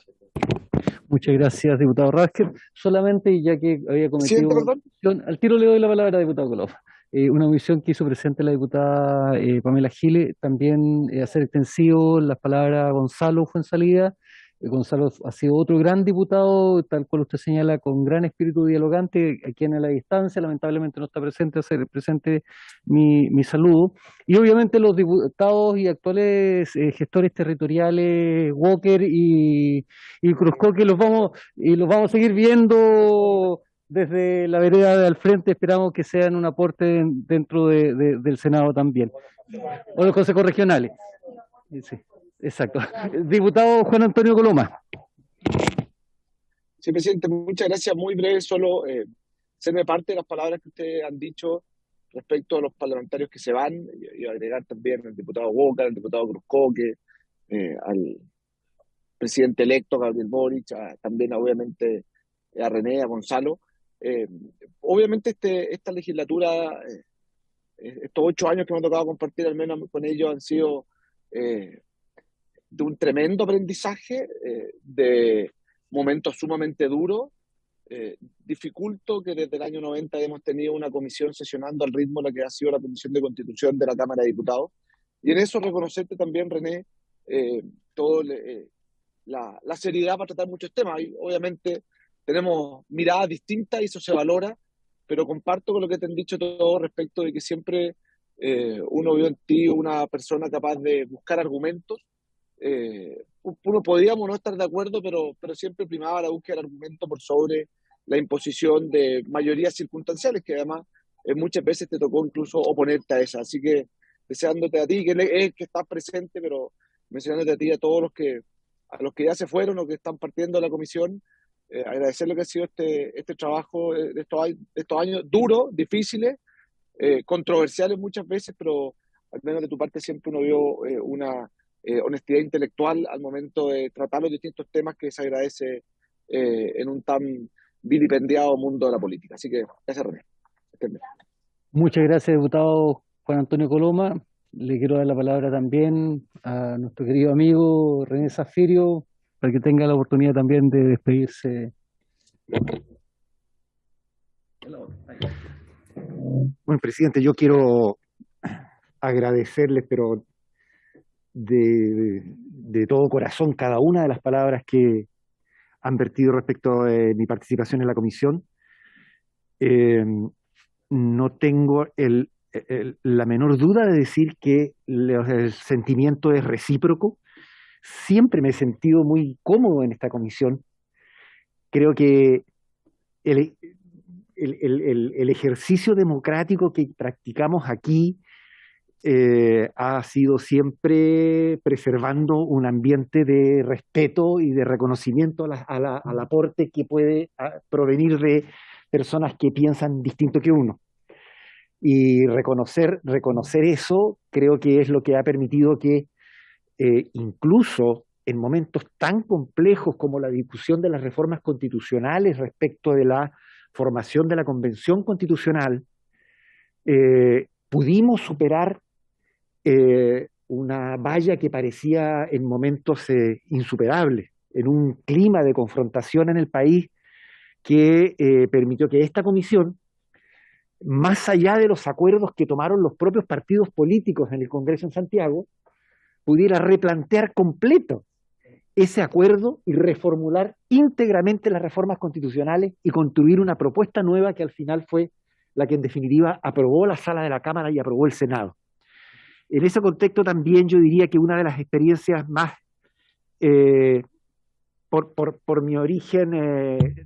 Muchas gracias, diputado Rasker. Solamente, ya que había cometido una omisión, al tiro le doy la palabra al diputado Colofa. Una omisión que hizo presente la diputada Pamela Giles, también hacer extensivo las palabras Gonzalo Fuenzalida. Gonzalo ha sido otro gran diputado, tal cual usted señala, con gran espíritu dialogante, a quien a la distancia lamentablemente no está presente, hacer presente mi saludo. Y obviamente los diputados y actuales gestores territoriales, Walker y Cruzco, que los vamos a seguir viendo desde la vereda de al frente. Esperamos que sean un aporte dentro del Senado también, o los consejos regionales. Sí. Exacto. Diputado Juan Antonio Coloma. Sí, presidente, muchas gracias. Muy breve, solo hacerme parte de las palabras que ustedes han dicho respecto a los parlamentarios que se van, y agregar también al diputado Boca, al diputado Cruzcoque, al presidente electo Gabriel Boric, también obviamente a René, a Gonzalo. Obviamente esta legislatura, estos 8 años que me ha tocado compartir al menos con ellos, han sido de un tremendo aprendizaje, de momentos sumamente duros. Dificulto que desde el año 90 hemos tenido una comisión sesionando al ritmo de la que ha sido la Comisión de Constitución de la Cámara de Diputados. Y en eso reconocerte también, René, la seriedad para tratar muchos temas. Y obviamente tenemos miradas distintas y eso se valora, pero comparto con lo que te han dicho todos respecto de que siempre uno vio en ti una persona capaz de buscar argumentos. Uno podríamos no estar de acuerdo, pero siempre primaba la búsqueda del argumento por sobre la imposición de mayorías circunstanciales, que además muchas veces te tocó incluso oponerte a esa. Así que deseándote a ti, que estás presente, pero mencionándote a ti, a todos a los que ya se fueron o que están partiendo de la comisión, agradecer lo que ha sido este trabajo de estos años duros, difíciles, controversiales muchas veces, pero al menos de tu parte siempre uno vio una honestidad intelectual al momento de tratar los distintos temas que se agradece en un tan vilipendiado mundo de la política. Así que gracias, René. Muchas gracias, diputado Juan Antonio Coloma. Le quiero dar la palabra también a nuestro querido amigo René Zaffirio para que tenga la oportunidad también de despedirse. Bueno, presidente, yo quiero agradecerles, pero de todo corazón, cada una de las palabras que han vertido respecto de mi participación en la comisión. No tengo la menor duda de decir que el sentimiento es recíproco. Siempre me he sentido muy cómodo en esta comisión. Creo que el ejercicio democrático que practicamos aquí ha sido siempre preservando un ambiente de respeto y de reconocimiento al aporte que puede provenir de personas que piensan distinto que uno. Y reconocer eso creo que es lo que ha permitido que incluso en momentos tan complejos como la discusión de las reformas constitucionales respecto de la formación de la Convención Constitucional, pudimos superar una valla que parecía en momentos insuperable, en un clima de confrontación en el país que permitió que esta comisión más allá de los acuerdos que tomaron los propios partidos políticos en el Congreso en Santiago, pudiera replantear completo ese acuerdo y reformular íntegramente las reformas constitucionales y construir una propuesta nueva que al final fue la que en definitiva aprobó la sala de la Cámara y aprobó el Senado. En ese contexto también yo diría que una de las experiencias más, por mi origen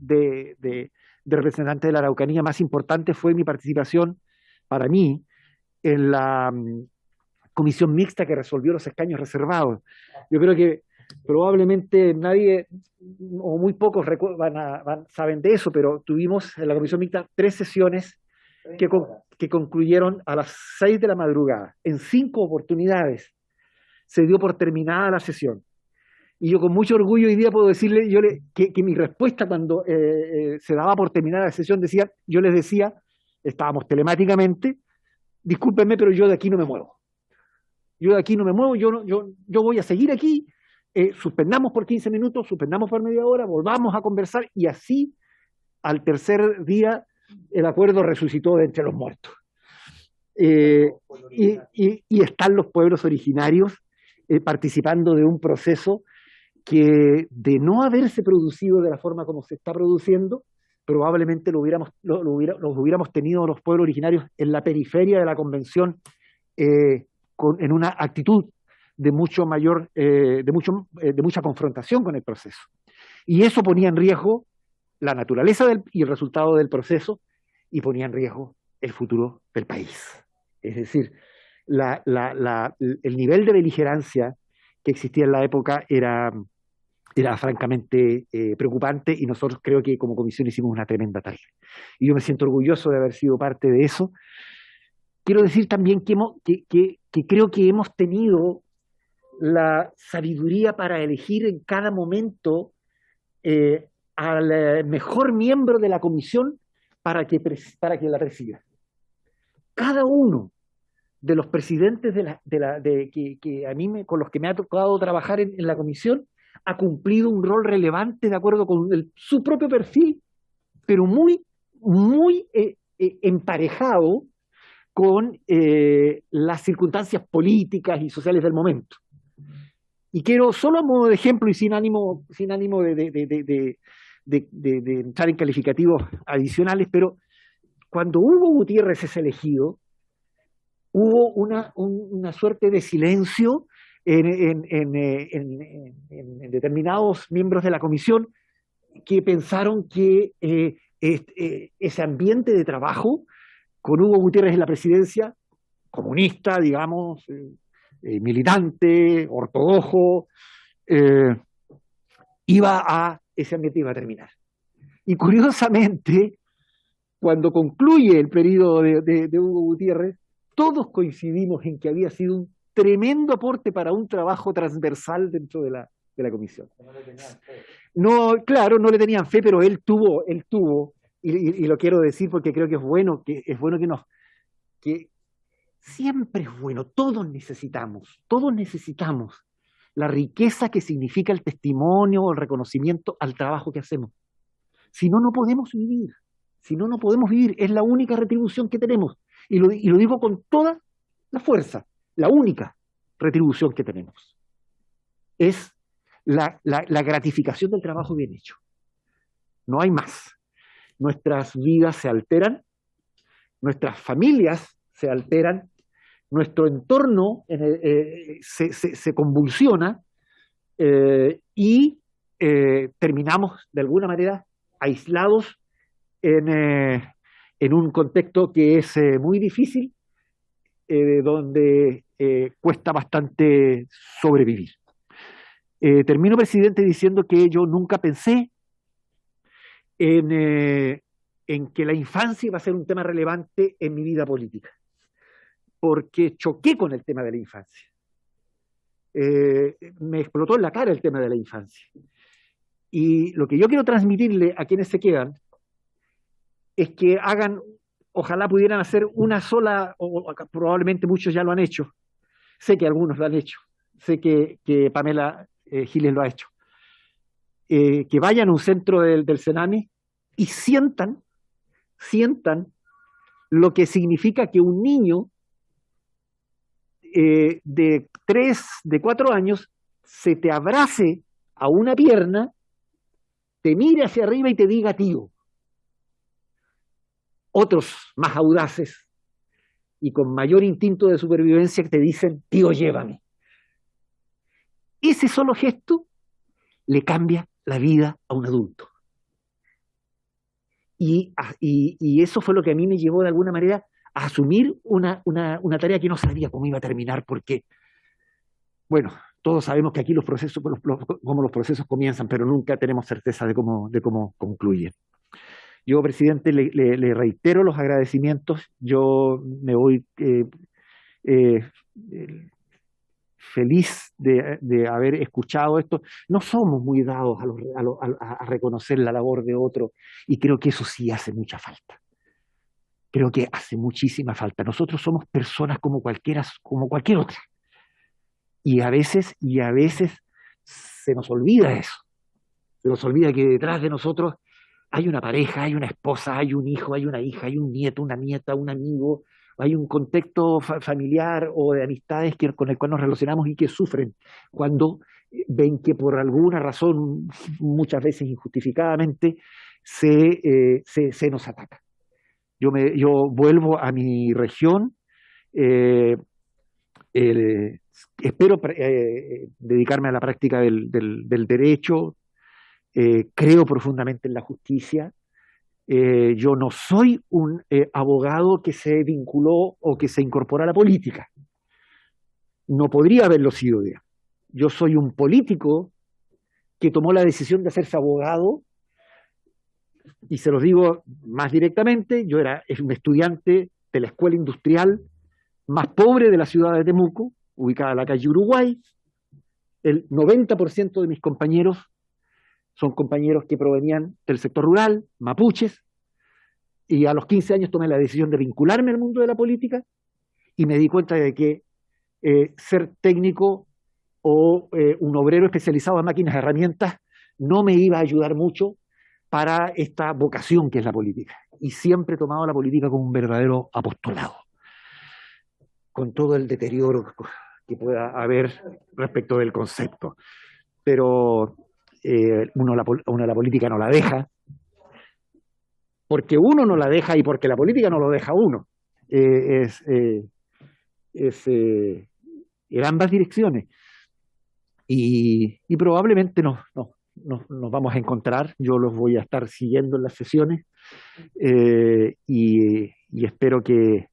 de representante de la Araucanía, más importante fue mi participación, para mí, en la comisión mixta que resolvió los escaños reservados. Yo creo que probablemente nadie o muy pocos saben de eso, pero tuvimos en la comisión mixta 3 sesiones que concluyeron a las 6 de la madrugada. En 5 oportunidades se dio por terminada la sesión. Y yo con mucho orgullo hoy día puedo decirle que mi respuesta cuando se daba por terminada la sesión, yo les decía, estábamos telemáticamente, discúlpenme, pero yo de aquí no me muevo. Yo de aquí no me muevo, yo voy a seguir aquí, suspendamos por 15 minutos, suspendamos por media hora, volvamos a conversar, y así al tercer día el acuerdo resucitó de entre los muertos. Y están los pueblos originarios participando de un proceso que, de no haberse producido de la forma como se está produciendo, probablemente los hubiéramos tenido los pueblos originarios en la periferia de la convención, en una actitud de mucha confrontación con el proceso. Y eso ponía en riesgo la naturaleza y el resultado del proceso, y ponía en riesgo el futuro del país. Es decir, el nivel de beligerancia que existía en la época era francamente preocupante, y nosotros creo que como comisión hicimos una tremenda tarea. Y yo me siento orgulloso de haber sido parte de eso. Quiero decir también que creo que hemos tenido la sabiduría para elegir en cada momento al mejor miembro de la comisión para que la presida. Cada uno de los presidentes con los que me ha tocado trabajar en la comisión ha cumplido un rol relevante de acuerdo con su propio perfil, pero muy emparejado con las circunstancias políticas y sociales del momento. Y quiero, solo a modo de ejemplo y sin ánimo de entrar en calificativos adicionales, pero cuando Hugo Gutiérrez es elegido, hubo una suerte de silencio en determinados miembros de la comisión que pensaron que ese ambiente de trabajo con Hugo Gutiérrez en la presidencia, comunista, digamos, militante, ortodoxo, ese ambiente iba a terminar. Y curiosamente, cuando concluye el periodo de Hugo Gutiérrez, todos coincidimos en que había sido un tremendo aporte para un trabajo transversal dentro de la comisión. No, claro, no le tenían fe, pero él tuvo, y lo quiero decir porque creo que siempre es bueno, todos necesitamos la riqueza que significa el testimonio o el reconocimiento al trabajo que hacemos. Si no, no podemos vivir. Es la única retribución que tenemos. Y lo digo con toda la fuerza. La única retribución que tenemos es la gratificación del trabajo bien hecho. No hay más. Nuestras vidas se alteran, nuestras familias se alteran, nuestro entorno se convulsiona, y terminamos de alguna manera aislados en un contexto que es muy difícil, donde cuesta bastante sobrevivir. Termino, presidente, diciendo que yo nunca pensé en que la infancia iba a ser un tema relevante en mi vida política, porque choqué con el tema de la infancia. Me explotó en la cara el tema de la infancia. Y lo que yo quiero transmitirle a quienes se quedan es que ojalá pudieran hacer una sola, o probablemente muchos ya lo han hecho, sé que algunos lo han hecho, sé que Pamela Giles lo ha hecho, que vayan a un centro del Sename y sientan lo que significa que un niño de 4 años se te abrace a una pierna, te mire hacia arriba y te diga tío. Otros más audaces y con mayor instinto de supervivencia te dicen tío, llévame. Ese solo gesto le cambia la vida a un adulto. Y eso fue lo que a mí me llevó de alguna manera a asumir una tarea que no sabía cómo iba a terminar, porque, bueno, todos sabemos que aquí los procesos, cómo los procesos comienzan, pero nunca tenemos certeza de cómo concluyen. Yo, presidente, le reitero los agradecimientos. Yo me voy feliz de haber escuchado esto. No somos muy dados a reconocer la labor de otro, y creo que eso sí hace mucha falta. Creo que hace muchísima falta. Nosotros somos personas como cualquier otra. Y a veces se nos olvida eso. Se nos olvida que detrás de nosotros hay una pareja, hay una esposa, hay un hijo, hay una hija, hay un nieto, una nieta, un amigo, hay un contexto familiar o de amistades con el cual nos relacionamos y que sufren cuando ven que por alguna razón, muchas veces injustificadamente, se nos ataca. Yo vuelvo a mi región, espero dedicarme a la práctica del derecho, creo profundamente en la justicia. Yo no soy un abogado que se vinculó o que se incorporó a la política. No podría haberlo sido ya. Yo soy un político que tomó la decisión de hacerse abogado, y se los digo más directamente, yo era un estudiante de la escuela industrial más pobre de la ciudad de Temuco, ubicada en la calle Uruguay. El 90% de mis compañeros son compañeros que provenían del sector rural, mapuches, y a los 15 años tomé la decisión de vincularme al mundo de la política y me di cuenta de que ser técnico o un obrero especializado en máquinas y herramientas no me iba a ayudar mucho para esta vocación que es la política. Y siempre he tomado la política como un verdadero apostolado, con todo el deterioro que pueda haber respecto del concepto. Pero uno la política no la deja, porque uno no la deja y porque la política no lo deja uno. En ambas direcciones. Y probablemente nos vamos a encontrar. Yo los voy a estar siguiendo en las sesiones, y espero que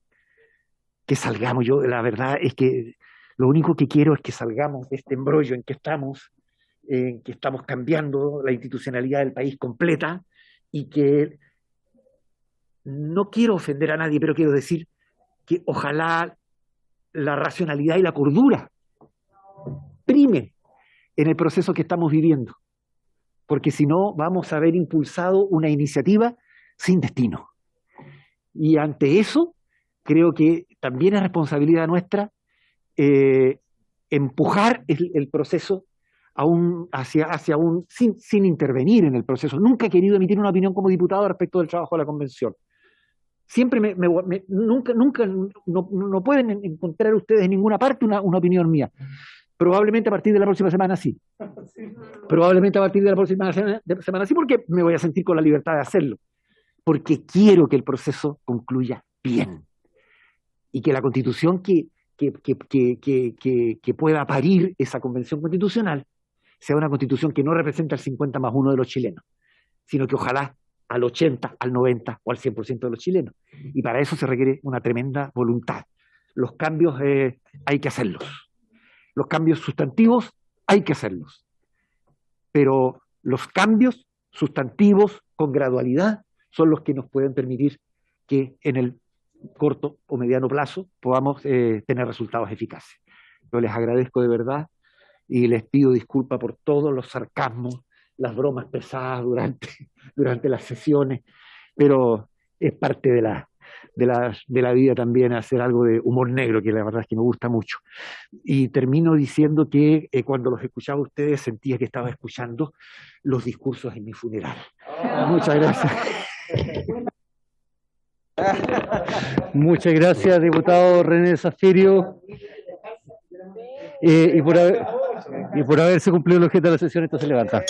salgamos. Yo, la verdad es que lo único que quiero es que salgamos de este embrollo en que estamos cambiando la institucionalidad del país completa, y que no quiero ofender a nadie, pero quiero decir que ojalá la racionalidad y la cordura prime en el proceso que estamos viviendo, porque si no vamos a haber impulsado una iniciativa sin destino. Y ante eso, creo que también es responsabilidad nuestra empujar el proceso sin intervenir en el proceso. Nunca he querido emitir una opinión como diputado respecto del trabajo de la convención. Siempre nunca no pueden encontrar ustedes en ninguna parte una opinión mía. Probablemente a partir de la próxima semana sí. Probablemente a partir de la próxima semana sí, porque me voy a sentir con la libertad de hacerlo. Porque quiero que el proceso concluya bien. Y que la Constitución que pueda parir esa convención constitucional sea una Constitución que no represente al 50+1 de los chilenos, sino que ojalá al 80, al 90 o al 100% de los chilenos. Y para eso se requiere una tremenda voluntad. Los cambios hay que hacerlos. Los cambios sustantivos hay que hacerlos. Pero los cambios sustantivos con gradualidad son los que nos pueden permitir que en el corto o mediano plazo podamos tener resultados eficaces. Yo les agradezco de verdad y les pido disculpas por todos los sarcasmos, las bromas pesadas durante las sesiones, pero es parte de la vida también hacer algo de humor negro, que la verdad es que me gusta mucho. Y termino diciendo que cuando los escuchaba a ustedes sentía que estaba escuchando los discursos en mi funeral. Muchas gracias. Muchas gracias, diputado René Zafirio. Y por haberse cumplido el objeto de la sesión, esto se levanta.